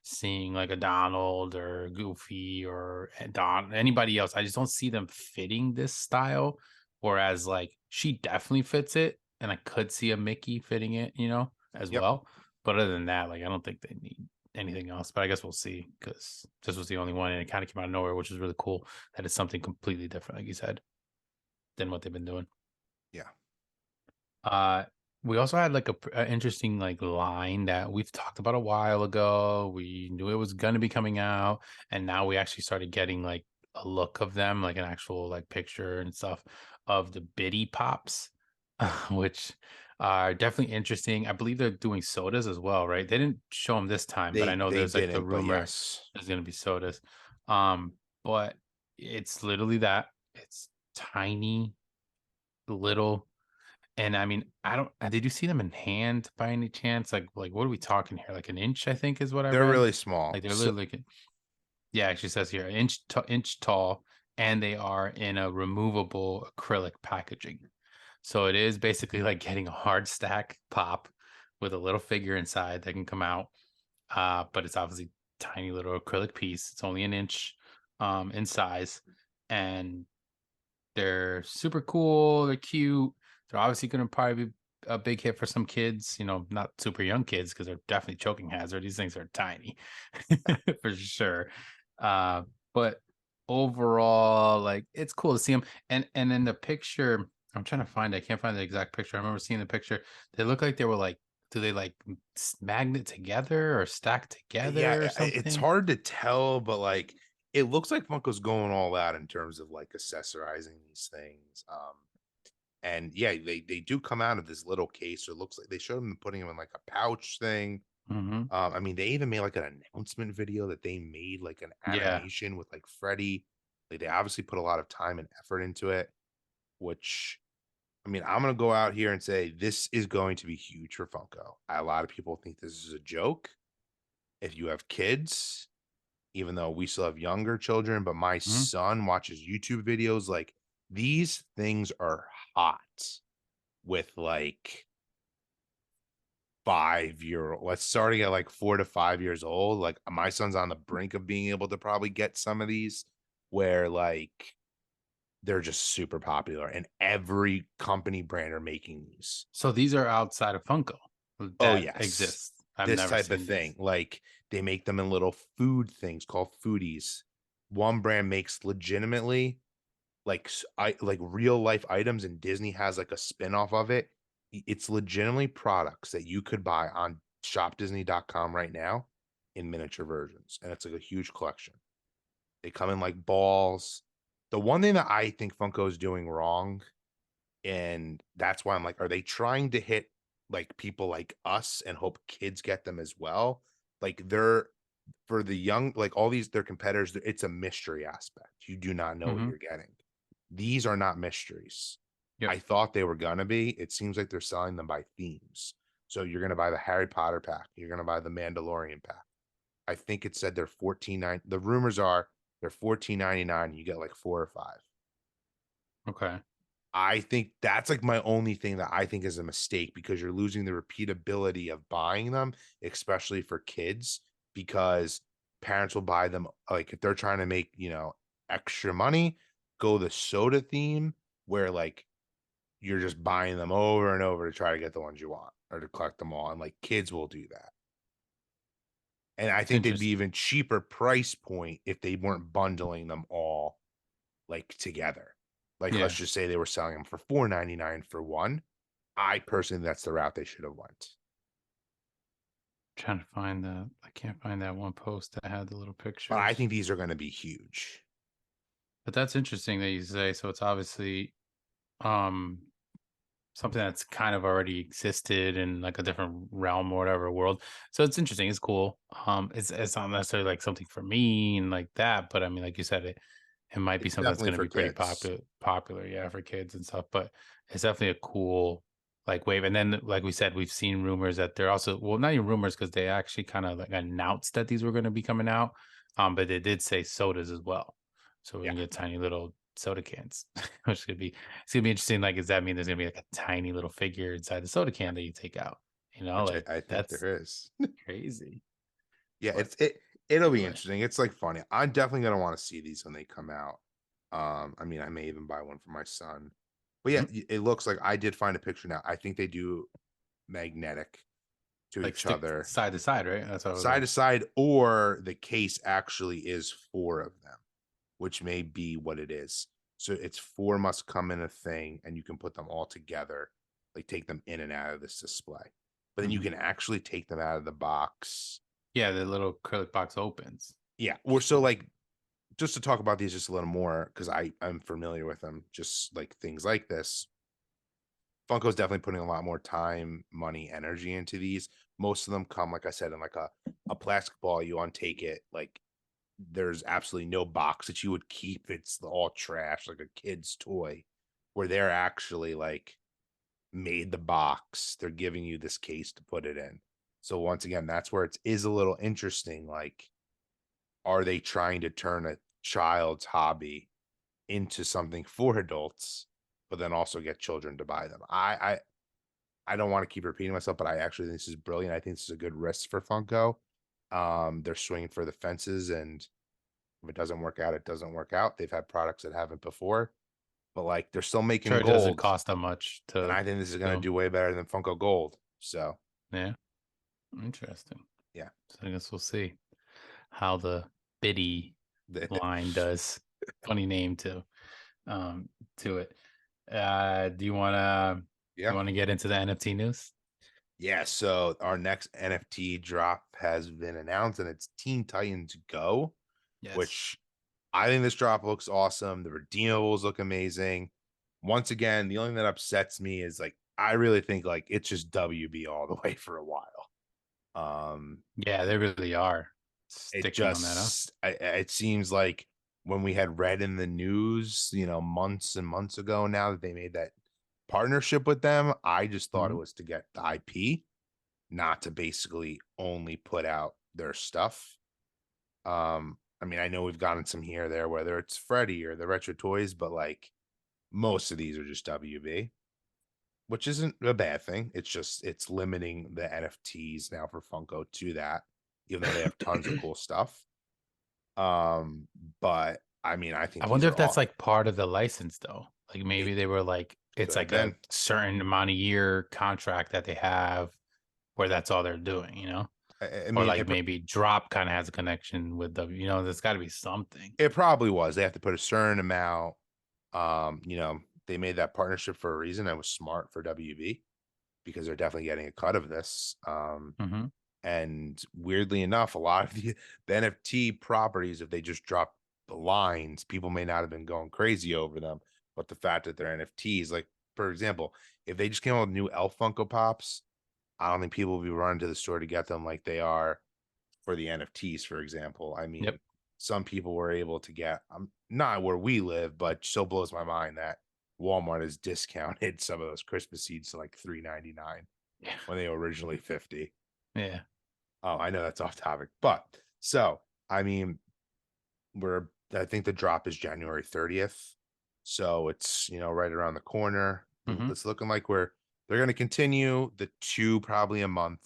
seeing like a Donald or Goofy or Don anybody else, I just don't see them fitting this style. Whereas like she definitely fits it, and I could see a Mickey fitting it, as Yep. well. But other than that, like I don't think they need anything else. But I guess we'll see because this was the only one, and it kind of came out of nowhere, which is really cool. That it's something completely different, like you said, than what they've been doing. Yeah. Uh, we also had like a interesting like line that we've talked about a while ago. We knew it was going to be coming out, and now we actually started getting like a look of them, like an actual like picture and stuff of the Biddy Pops, which are definitely interesting. I believe they're doing sodas as well, right? They didn't show them this time, but I know They there's like the didn't, but rumor yes. there's going to be sodas. But it's literally that. It's tiny little, and I mean, I don't did you see them in hand by any chance? Like what are we talking here? Like an inch, I think is what I They're read. really small. Like they're So literally like yeah, it actually says here inch tall, and they are in a removable acrylic packaging. So it is basically like getting a hard stack pop with a little figure inside that can come out. But it's obviously tiny little acrylic piece. It's only an inch in size, and they're super cool. They're cute. They're obviously going to probably be a big hit for some kids, not super young kids because they're definitely choking hazard. These things are tiny for sure. Uh, but overall, like it's cool to see them. And in the picture, I'm trying to find it. I can't find the exact picture. I remember seeing the picture. They look like they were like do they like magnet together or stack together or Yeah, it's something? hard to tell, but like it looks like Funko's going all out in terms of like accessorizing these things. And yeah, they do come out of this little case. Or it looks like they showed them putting them in like a pouch thing. Hmm. I mean, they even made like an announcement video that they made like an Yeah. animation with like Freddy. Like they obviously put a lot of time and effort into it, which I mean, I'm gonna go out here and say this is going to be huge for Funko. A lot of people think this is a joke. If you have kids, even though we still have younger children, but my Hmm. son watches YouTube videos, like these things are hot with like 5 year old, let's starting at like 4 to 5 years old. Like my son's on the brink of being able to probably get some of these where like they're just super popular and every company brand are making these. So these are outside of Funko Oh, that yes. exist. I've This never type of seen thing. these. Like they make them in little food things called foodies. One brand makes legitimately like like real life items and Disney has like a spin-off of it. It's legitimately products that you could buy on shopdisney.com right now in miniature versions. And it's like a huge collection. They come in like balls. The one thing that I think Funko is doing wrong, and that's why I'm like, are they trying to hit like people like us and hope kids get them as well? Like they're for the young, like all these their competitors, it's a mystery aspect. You do not know what Hmm. you're getting. These are not mysteries. Yep. I thought they were gonna be. It seems like they're selling them by themes. So you're gonna buy the Harry Potter pack. You're gonna buy the Mandalorian pack. I think it said they're 14.9. The rumors are they're 14.99. You get like 4 or 5. Okay. I think that's like my only thing that I think is a mistake because you're losing the repeatability of buying them, especially for kids, because parents will buy them like if they're trying to make, extra money, go the soda theme where like you're just buying them over and over to try to get the ones you want or to collect them all. And like kids will do that. And I It's think they'd be interesting. even cheaper price point if they weren't bundling them all like together. Like let's Yeah. just say they were selling them for 4.99 for one. I personally that's the route they should have went. Trying to find the I can't find that one post that had the little But I pictures. think these are going to be huge. But that's interesting that you say. So it's obviously um something that's kind of already existed in like a different realm or whatever world. So it's interesting. It's cool. It's not necessarily like something for me and like that, but I mean, like you said, it might be It's something that's definitely going to for be pretty kids. popular, yeah, for kids and stuff. But it's definitely a cool like wave. And then, like we said, we've seen rumors that they're also well, not even rumors because they actually kind of like announced that these were going to be coming out. But they did say sodas as well. So we're Yeah, gonna get tiny little soda cans, which could be it's gonna be interesting. Like, does that mean there's gonna be like a tiny little figure inside the soda can that you take out? which Like I think that's there is. crazy. Yeah, But it'll be anyway, interesting. It's like funny. I'm definitely gonna want to see these when they come out. I mean, I may even buy one for my son. But yeah, mhm, it looks like I did find a picture now. I think they do magnetic to like each stick other, side to side, right? That's what I was side like. to side, or the case actually is four of them, which may be what it is. So it's four must come in a thing, and you can put them all together, like take them in and out of this display. But then you Mhm. can actually take them out of the box. Yeah, the little acrylic box opens. Yeah. Or so like just to talk about these just a little more, because I'm familiar with them, just like things like this. Funko's definitely putting a lot more time, money, energy into these. Most of them come, like I said, in like a plastic ball. You untake it, like there's absolutely no box that you would keep. It's all trash, like a kid's toy, where they're actually like made the box. They're giving you this case to put it in. So once again, that's where it is a little interesting. Like, are they trying to turn a child's hobby into something for adults, but then also get children to buy them? I don't want to keep repeating myself, but I actually think this is brilliant. I think this is a good risk for Funko. They're swinging for the fences, and if it doesn't work out, it doesn't work out. They've had products that haven't before, but like they're still Sure, making it doesn't gold, cost that much and to I think this is going to do. do way better than Funko Gold. So Yeah, interesting. yeah, So I guess we'll see how the Biddy The- line does. Funny name um to it. Do you yeah, wanna get into the NFT news? Yeah, so our next NFT drop has been announced, and it's Teen Titans Go, Yes. which I think this drop looks awesome. The redeemables look amazing. Once again, the only thing that upsets me is like I really think like it's just WB all the way for a while. Um, Yeah, they really are it sticking on that, huh? just it seems like when we had read in the news, months and months ago now that they made that partnership with them, I just thought it Mhm. was to get the IP, not to basically only put out their stuff. I mean, I know we've gotten some here or there, whether it's Freddy or the retro toys, but like most of these are just WB, which isn't a bad thing. It's just it's limiting the NFTs now for Funko to that, even though they have tons of cool stuff. Um, but I mean, I I think these wonder are if that's all like part of the license though. Like it maybe they were like could it's have like a been. certain amount of year contract that they have where that's all they're doing, you know? I Or mean, like maybe Drop kind of has a connection with the, there's got to be something. it probably was. They have to put a certain amount. They made that partnership for a reason. That was smart for WB because they're definitely getting a cut of this. Hmm. And weirdly enough, a lot of the NFT properties, if they just drop the lines, people may not have been going crazy over them. But the fact that they're NFTs, like for example, if they just came out with new Elf Funko Pops, I don't think people will be running to the store to get them like they are for the NFTs, for example. I Yep. mean, some people were able to get not where we live, but still blows my mind that Walmart has discounted some of those Christmas seeds to like $3.99 Yeah. when they were originally 50. Yeah. Oh, I know that's off topic, but so I mean, I think the drop is January 30th. So it's, right around the corner. Hmm. It's looking like they're going to continue the two probably a month.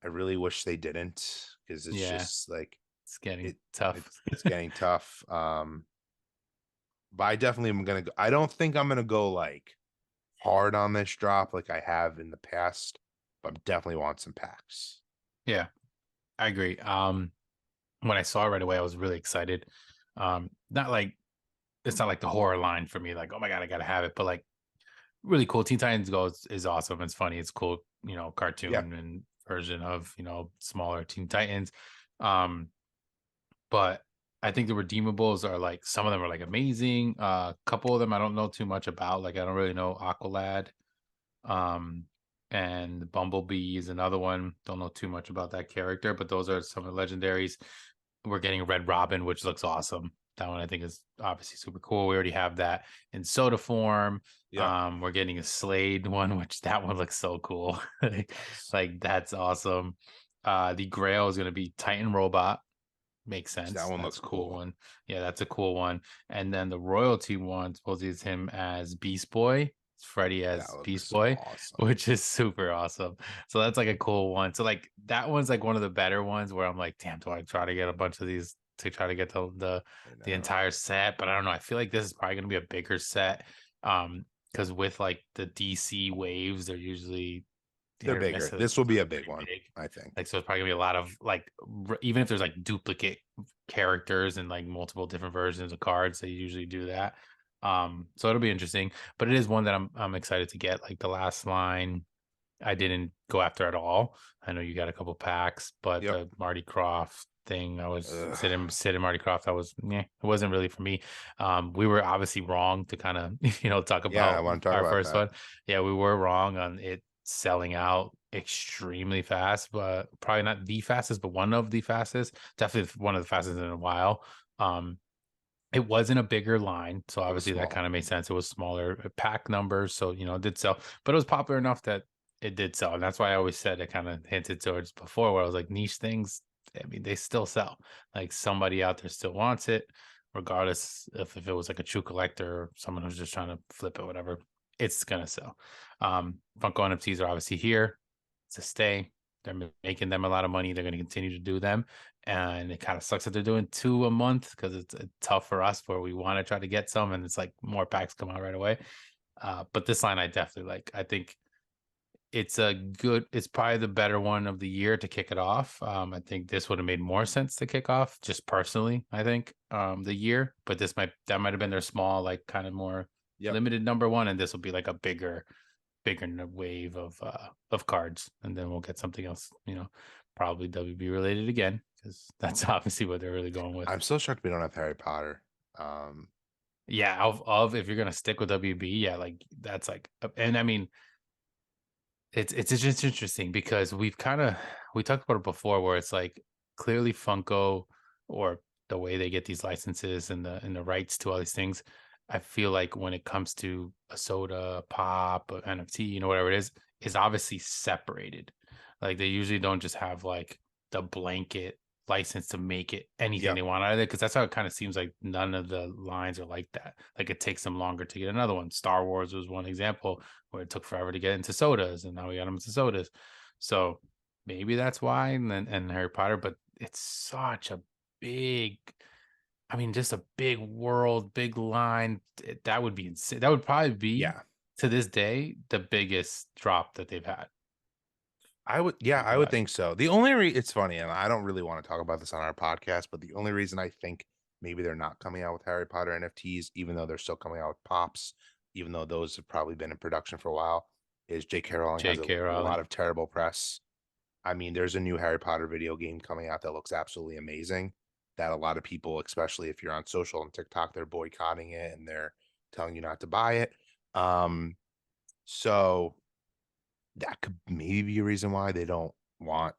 I really wish they didn't because it's Yeah. just like It's getting it, tough. it's getting tough. But I definitely am going to go. I don't think I'm going to go like hard on this drop like I have in the past, but I definitely want some packs. Yeah, I agree. When I saw it right away, I was really excited. Not like it's not like the horror line for me, like, oh my God, I gotta have it, but like really cool. Teen Titans Go is awesome. It's funny. It's cool, Yeah. cartoon and version of, smaller Teen Titans. Um, but I think the redeemables are like some of them are like amazing. A couple of them I don't know too much about. Like I don't really know Aqualad. Um, and Bumblebee is another one. Don't know too much about that character, but those are some of the legendaries. We're getting Red Robin, which looks awesome. That one I think is obviously super cool. We already have that in soda form. Yeah. We're getting a Slade one, which that one looks so cool. It like, does. like that's awesome. The Grail is gonna be Titan Robot. Makes That sense. one That's looks a cool cool. one. Yeah, that's a cool one. And then the royalty one supposedly is him as Beast Boy. It's Freddy That as Beast looks Boy, awesome. which is super awesome. So that's like a cool one. So like that one's like one of the better ones where I'm like, damn, do I try to get a bunch of these to try to get I the know. entire set? But I don't know. I feel like this is probably gonna be a bigger set. Because with like the DC waves, they're usually They're hit or miss. bigger. So This will be they're a big pretty one, big. I think. Like so, it's probably gonna be a lot of like even if there's like duplicate characters and like multiple different versions of cards, they usually do that. So it'll be interesting, but it is one that I'm excited to get. Like the last line, I didn't go after at all. I know you got a couple packs, but Yep. the Marty Croft thing, I was Ugh. sitting Marty Croft. I was, yeah, it wasn't really for me. We were obviously wrong to kind of, talk Yeah, I about want to talk our about first that. one. Yeah, we were wrong on it selling out extremely fast, but probably not the fastest, but one of the fastest. Definitely one of the fastest in a while. Um, it wasn't a bigger line, so It was obviously that small. kind of made sense. It was smaller pack numbers, so it did sell, but it was popular enough that it did sell, and that's why I always said it kind of hinted towards before, where I was like niche things. I mean, they still sell. Like somebody out there still wants it, regardless if it was like a true collector or someone who's just trying to flip it, whatever. It's gonna sell. Funko NFTs are obviously here to stay. They're making them a lot of money. They're going to continue to do them, and it kind of sucks that they're doing two a month because it's tough for us where we want to try to get some, and it's like more packs come out right away. But this line I definitely like. I think it's probably the better one of the year to kick it off. I think this would have made more sense to kick off just personally, I think, the year, but that might have been their small, like kind of more Yep. limited number one, and this will be like a bigger bigger wave of cards, and then we'll get something else, probably WB related again, because that's obviously what they're really going with. I'm still shocked we don't have Harry Potter. Um, Yeah, of if you're gonna stick with WB, yeah, like that's like, and I mean, it's just interesting because we talked about it before, where it's like clearly Funko, or the way they get these licenses and the rights to all these things. I feel like when it comes to a soda, pop, or NFT, whatever it is obviously separated. Like they usually don't just have like the blanket license to make it anything yep, they want out of it, because that's how it kind of seems like none of the lines are like that. Like it takes them longer to get another one. Star Wars was one example where it took forever to get into sodas, and now we got them into sodas. So maybe that's why, and Harry Potter, but it's such a big, I mean, just a big world, big line. That would be insane. That would probably be, yeah. to this day, the biggest drop that they've had. Yeah, Think I would about it. think so. It's funny, and I don't really want to talk about this on our podcast, but the only reason I think maybe they're not coming out with Harry Potter NFTs, even though they're still coming out with pops, even though those have probably been in production for a while, is J.K. Rowling has a J.K. lot Rowling. of terrible press. I mean, there's a new Harry Potter video game coming out that looks absolutely amazing. That a lot of people, especially if you're on social and TikTok, they're boycotting it and they're telling you not to buy it. Um, so that could maybe be a reason why they don't want,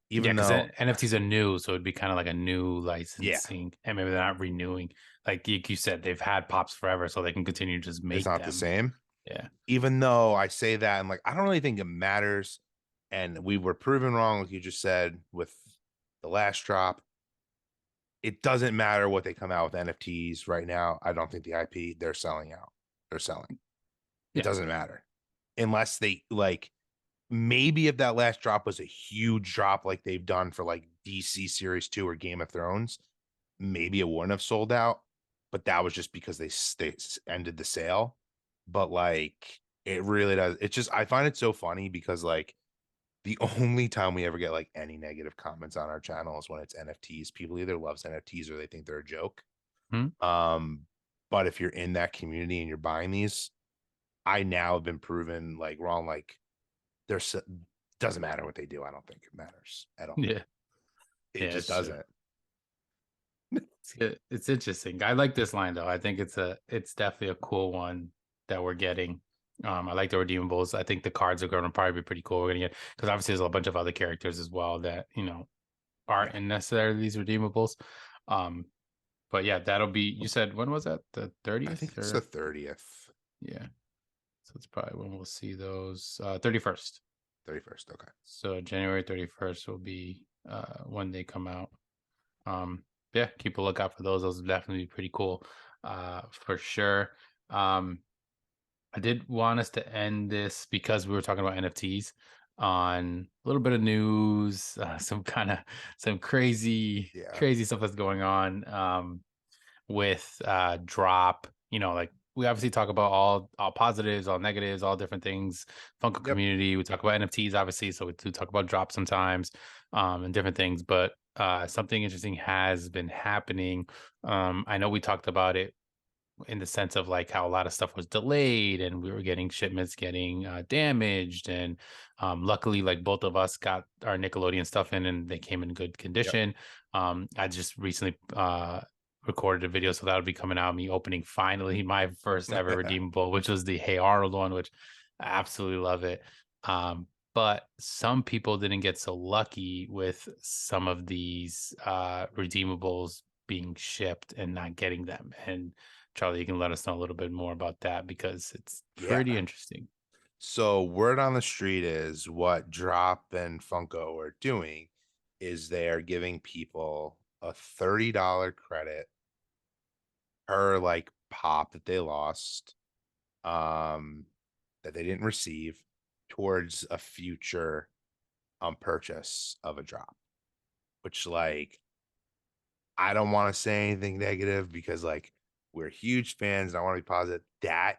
Yeah, even because though, NFTs are new, so it'd be kind of like a new yeah, licensing, and maybe they're not renewing. Like you said, they've had pops forever, so they can continue to just it's make not the them. same. Yeah, Even though I say that, and like, I don't really think it matters. And we were proven wrong, like you just said, with the last drop. It doesn't matter what they come out with NFTs right now. I don't think the IP, they're selling out. They're selling. It yeah, doesn't matter unless they like, maybe if that last drop was a huge drop like they've done for like DC Series 2 or Game of Thrones, maybe it wouldn't have sold out. But that was just because they ended the sale. But like, it really does. It's just, I find it so funny because like the only time we ever get like any negative comments on our channel is when it's NFTs. People either loves NFTs or they think they're a joke. hmm? Um, but if you're in that community and you're buying these, I now have been proven like wrong. Like there's doesn't matter what they do. I don't think it matters at all. Yeah, It yeah. just It's true. doesn't. It's interesting. I like this line though. I think it's definitely a cool one that we're getting. I like the redeemables. I think the cards are going to probably be pretty cool. We're gonna get, because obviously there's a bunch of other characters as well that Yeah, aren't necessarily these redeemables. Um, but yeah, that'll be. You said when was that? The I think 30th it's the or 30th, yeah. So it's probably when we'll see those. 31st. 31st. Okay. So January 31st will be when they come out. Yeah, keep a lookout for those. Those will definitely be pretty cool, for sure. Um, I did want us to end this because we were talking about NFTs on a little bit of news, some Yeah. crazy stuff that's going on. With drop, like we obviously talk about all positives, all negatives, all different things. Funko Yep. community, we talk about NFTs obviously, so we do talk about drop sometimes, and different things. But something interesting has been happening. I know we talked about it in the sense of like how a lot of stuff was delayed and we were getting shipments getting damaged, and luckily like both of us got our Nickelodeon stuff in and they came in good Yep. condition. I just recently recorded a video, so that'll be coming out, me opening finally my first ever redeemable, which was the Hey Arnold one, which I absolutely love it. But some people didn't get so lucky with some of these redeemables being shipped and not getting them. And Charlie, you can let us know a little bit more about that because it's Yeah. pretty interesting. So word on the street is what Drop and Funko are doing is they are giving people a $30 credit per like pop that they lost, um, that they didn't receive towards a future purchase of a drop. Which like, I don't want to say anything negative because like we're huge fans and I want to be positive. That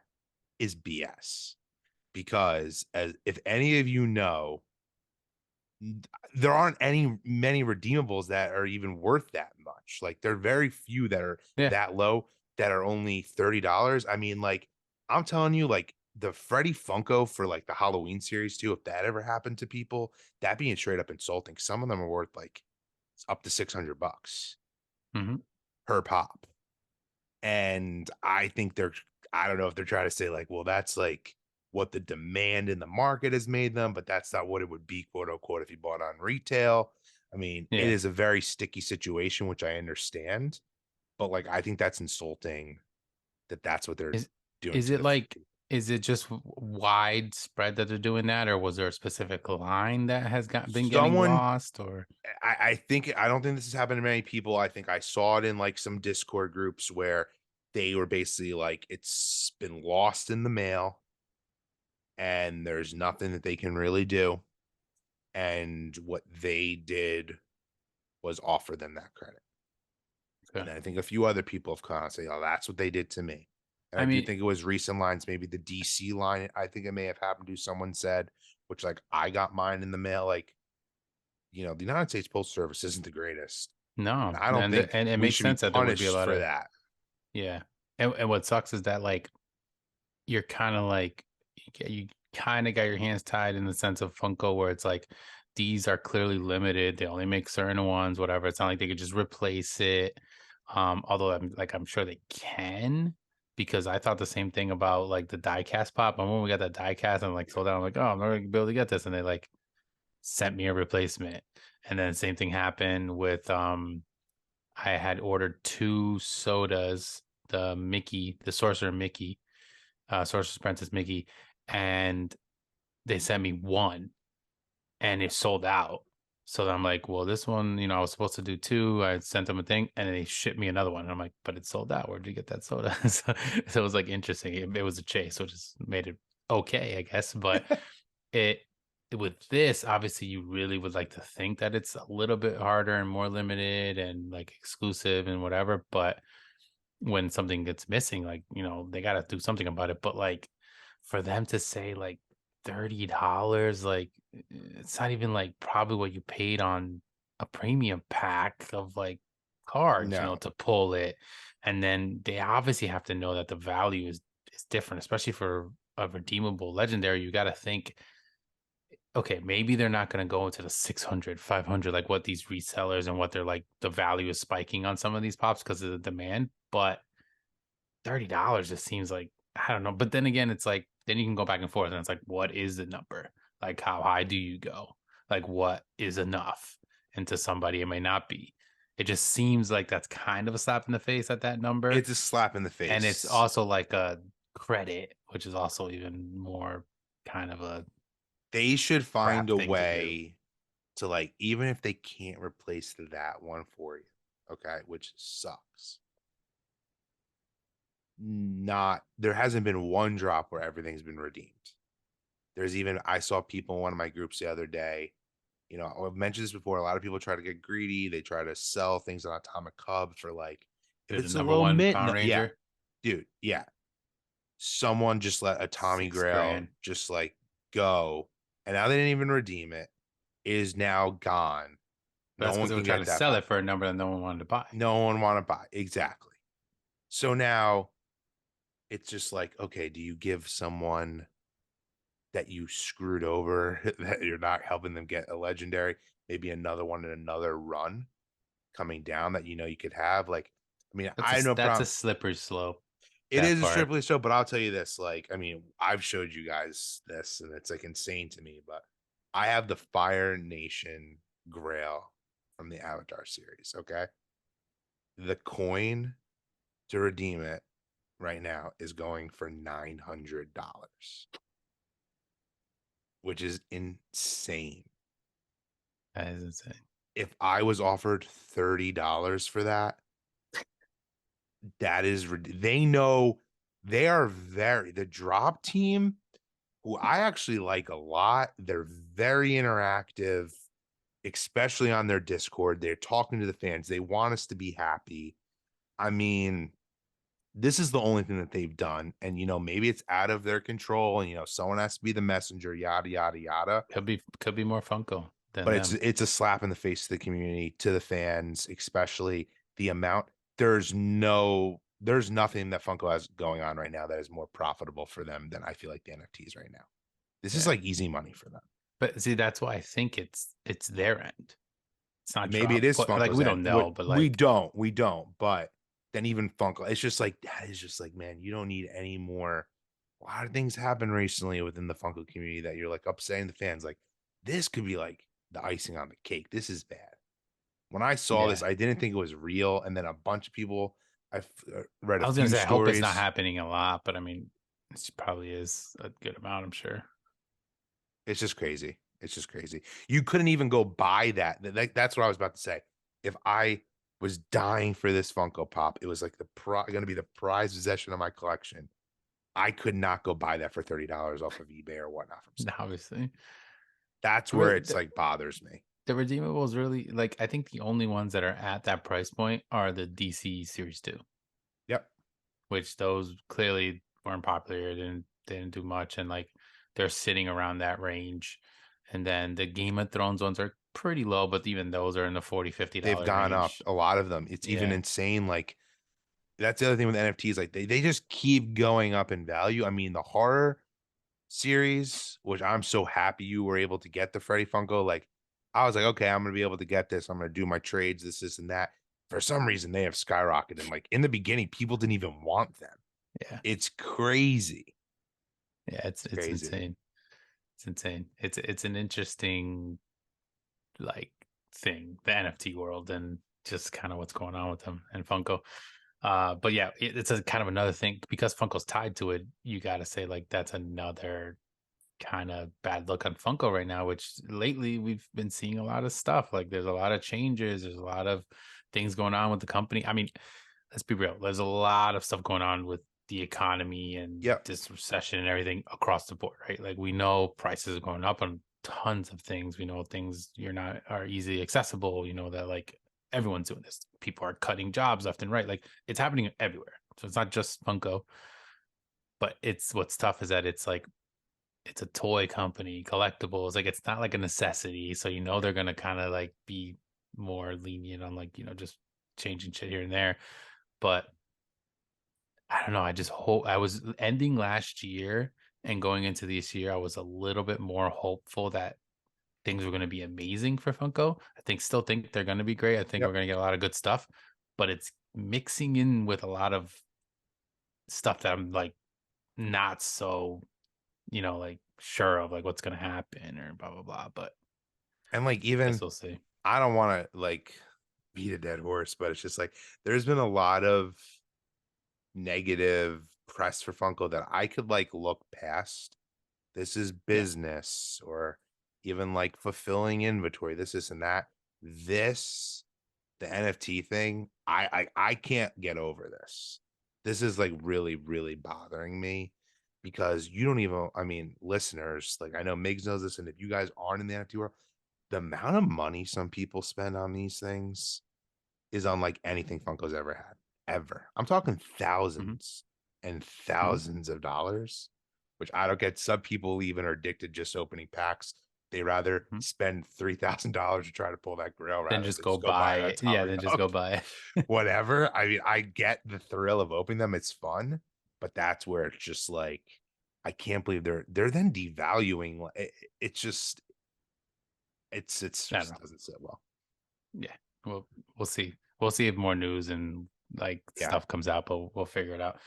is BS. Because as if any of you know, there aren't any many redeemables that are even worth that much. Like there are very few that are Yeah. that low that are only $30. I mean, like I'm telling you, like the Freddy Funko for like the Halloween series too, if that ever happened to people, that being straight up insulting. Some of them are worth like up to $600 Mhm. per pop. And I think I don't know if they're trying to say like, well, that's like what the demand in the market has made them, but that's not what it would be, quote unquote, if you bought on retail. I mean, it Yeah. is a very sticky situation, which I understand, but like, I think that's insulting that that's what they're Is doing is to it the like is it just widespread that they're doing that, or was there a specific line that has been getting someone. lost, or I think I don't think this has happened to many people. I think I saw it in like some Discord groups where they were basically like, it's been lost in the mail and there's nothing that they can really do. And what they did was offer them that credit. And okay. I think a few other people have kind of say, "Oh, that's what they did to me." And I I do mean, think it was recent lines, maybe the DC line. I think it may have happened to someone said, which like I got mine in the mail. Like, the United States Postal Service isn't the greatest, and no, I don't think and it we makes should be sense that there would be a punished lot for of that. yeah. And what sucks is that like you're kind of like you kind of got your hands tied in the sense of Funko where it's like these are clearly limited. They only make certain ones, whatever. It's not like they could just replace it. Although I'm sure they can because I thought the same thing about like the diecast pop. And when we got that diecast, I'm like sold out. I'm like, oh, I'm not gonna be able to get this, and they like sent me a replacement. And then same thing happened with I had ordered two sodas, the Sorcerer Mickey, Sorcerer's Apprentice Mickey, and they sent me one and it sold out. So I'm like, well, this one, I was supposed to do two. I sent them a thing and they shipped me another one. And I'm like, but it sold out. Where'd you get that soda? So it was like interesting. It was a chase, which just made it okay, I guess. But it with this, obviously, you really would like to think that it's a little bit harder and more limited and like exclusive and whatever. But when something gets missing, like, they got to do something about it. But like for them to say like $30, like it's not even like probably what you paid on a premium pack of like cards, No, to pull it. And then they obviously have to know that the value is different, especially for a redeemable legendary. You got to think, okay, maybe they're not going to go into the 600, 500, like what these resellers and what they're like, the value is spiking on some of these pops because of the demand. But $30 just seems like, I don't know. But then again, it's like then you can go back and forth and it's like, what is the number? Like how high do you go? Like what is enough? And to somebody it may not be. It just seems like that's kind of a slap in the face at that number. it's a slap in the And it's face. also like a credit, which is also even more kind of a They should find crap a thing to do. way to like, even if they can't replace that one for you, okay, which sucks. Not there hasn't been one drop where everything's been redeemed. There's even I saw people in one of my groups the other day. I've mentioned this before. A lot of people try to get greedy. They try to sell things on Atomic Cub for like, if They're the it's a number low one mint, Power no, yeah, Ranger, dude, yeah. Someone just let a Tommy 6 grand. Grail just like go, and now they didn't even redeem it. It is now gone. But No that's because one they were can trying get to that sell back. it for a number that no one wanted to buy. No one want to buy. Exactly. So now it's just like, okay, do you give someone that you screwed over that you're not helping them get a legendary, maybe another one in another run coming down that you could have? Like, I mean, I have no That's a problem. slippery slope. It That is a part. strictly so, but I'll tell you this, like, I mean, I've showed you guys this and it's like insane to me, but I have the Fire Nation Grail from the Avatar series. Okay. The coin to redeem it right now is going for $900, which is insane. That is insane. If I was offered $30 for that, that is they know they are the drop team, who I actually like a lot. They're very interactive, especially on their Discord. They're talking to the fans. They want us to be happy. I mean, this is the only thing that they've done. And, maybe it's out of their control and, someone has to be the messenger, yada, yada, yada. Could be more Funko than But it's them. it's a slap in the face to the community, to the fans, especially the amount. There's no there's nothing that Funko has going on right now that is more profitable for them than I feel like the NFTs right now. This is Yeah. like easy money for them. But see, that's why I think it's their end. It's not Maybe it drop is like Funko's we end. don't What know, but like we don't. But then even Funko, it's just like that is just like, man, you don't need any more. A lot of things happen recently within the Funko community that you're like upsetting the fans. Like this could be like the icing on the cake. This is bad. When I saw this, yeah. I didn't think it was real, and then a bunch of people I've read a I was gonna few say I hope it's not stories. happening a lot, but I mean it probably is a good amount, I'm sure. It's just crazy. It's just crazy. You couldn't even go buy that. That's what I was about to say. If I was dying for this Funko Pop, it was like going to be the prized possession of my collection. I could not go buy that for $30 off of eBay or whatnot from somebody. Obviously. That's where Really it's like bothers me. the redeemables really like I think the only ones that are at that price point are the DC Series 2, Yep. which those clearly weren't popular, they didn't do much, and like they're sitting around that range. And then the Game of Thrones ones are pretty low, but even those are in the 40 50 They've dollar gone up range. a lot of them. It's even Yeah. insane. Like that's the other thing with NFTs. Like they just keep going up in value. I mean, the horror series, which I'm so happy you were able to get the Freddy Funko. Like, I was like, okay, I'm gonna be able to get this. I'm gonna do my trades, this, and that. For some reason, they have skyrocketed. And like in the beginning, people didn't even want them. Yeah. It's crazy. Yeah, It's it's crazy. insane. It's insane. It's an interesting like thing, the NFT world, and just kind of what's going on with them and Funko. But yeah, it's a kind of another thing because Funko's tied to it. You got to say like that's another kind of bad look on Funko right now, which lately we've been seeing a lot of stuff. Like there's a lot of changes, there's a lot of things going on with the company. I mean, let's be real. There's a lot of stuff going on with the economy and Yep. this recession and everything across the board, right? Like we know prices are going up on tons of things. We know things you're not are easily accessible. You know that like everyone's doing this. People are cutting jobs left and right. Like it's happening everywhere. So it's not just Funko, but it's what's tough is that it's like it's a toy company, collectibles. Like it's not like a necessity. So you know they're gonna kind of like be more lenient on like, just changing shit here and there. But I don't know. I just hope I was ending last year and going into this year, I was a little bit more hopeful that things were going to be amazing for Funko. Still think they're going to be great. I think we're Yep. going to get a lot of good stuff, but it's mixing in with a lot of stuff that I'm like not so, like sure of like what's going to happen or blah, blah, blah. But And like I guess even we'll see. I don't want to like beat a dead horse, but it's just like there's been a lot of negative press for Funko that I could like look past. This is Yeah. business, or even like fulfilling inventory, this and that. This, the NFT thing, I can't get over this. This is like really, really bothering me because you don't even, I mean, listeners, like I know Migs knows this, and if you guys aren't in the NFT world, the amount of money some people spend on these things is unlike anything Funko's ever had, ever. I'm talking Hmm. thousands and Hmm. thousands of dollars, which I don't get. Some people even are addicted just opening packs. They rather Hmm. spend $3,000 to try to pull that grill Then rather just than go just go buy buy it. that Yeah. Tommy Then just go Hook. buy it. Whatever. I mean, I get the thrill of opening them. It's fun, but that's where it's just like, I can't believe they're then devaluing. It's just it's I don't just know. doesn't sit well. Yeah, we'll see. We'll see if more news and like Yeah. stuff comes out, but we'll figure it out.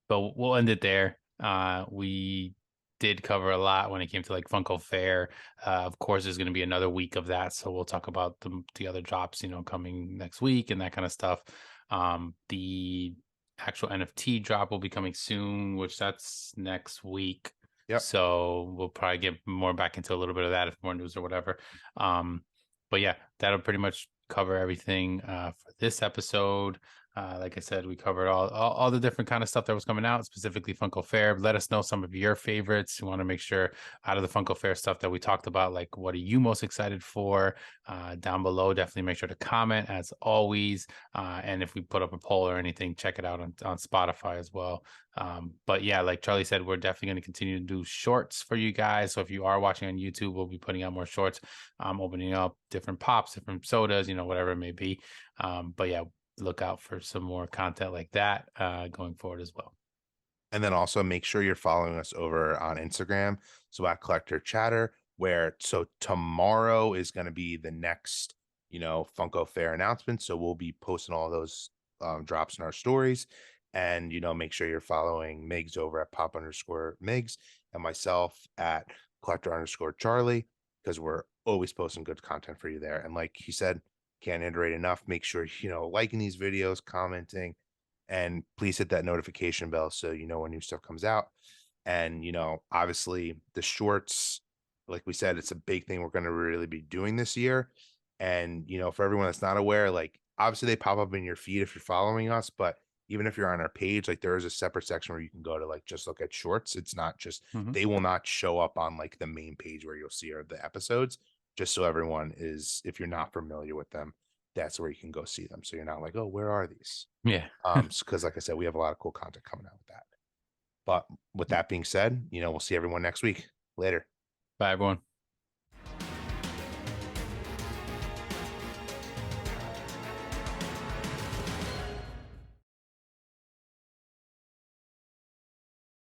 But we'll end it there. We did cover a lot when it came to like Funko Fair. Of course, there's going to be another week of that, so we'll talk about the other drops, coming next week and that kind of stuff. The actual NFT drop will be coming soon, which that's next week. Yep. So we'll probably get more back into a little bit of that if more news or whatever. But yeah, that'll pretty much cover everything for this episode. Like I said, we covered all the different kind of stuff that was coming out, specifically Funko Fair. Let us know some of your favorites. We want to make sure out of the Funko Fair stuff that we talked about, like what are you most excited for? Down below, definitely make sure to comment as always. And if we put up a poll or anything, check it out on Spotify as well. But yeah, like Charlie said, we're definitely going to continue to do shorts for you guys. So if you are watching on YouTube, we'll be putting out more shorts, opening up different pops, different sodas, whatever it may be. But yeah, look out for some more content like that going forward as well. And then also make sure you're following us over on Instagram. So at Collector Chatter, where so tomorrow is going to be the next, Funko Fair announcement. So we'll be posting all those drops in our stories. And, make sure you're following Migs over at pop_Migs and myself at collector_Charlie, because we're always posting good content for you there. And like he said, can't iterate enough. Make sure, liking these videos, commenting, and please hit that notification bell so you know when new stuff comes out. And obviously the shorts, like we said, it's a big thing we're going to really be doing this year. And for everyone that's not aware, like obviously they pop up in your feed if you're following us, but even if you're on our page, like there is a separate section where you can go to like just look at shorts. It's not just, Mhm. they will not show up on like the main page where you'll see the episodes. Just so everyone is, if you're not familiar with them, that's where you can go see them, so you're not like, oh, where are these? Yeah. Because like I said, we have a lot of cool content coming out with that. But with that being said, we'll see everyone next week. Later. Bye, everyone.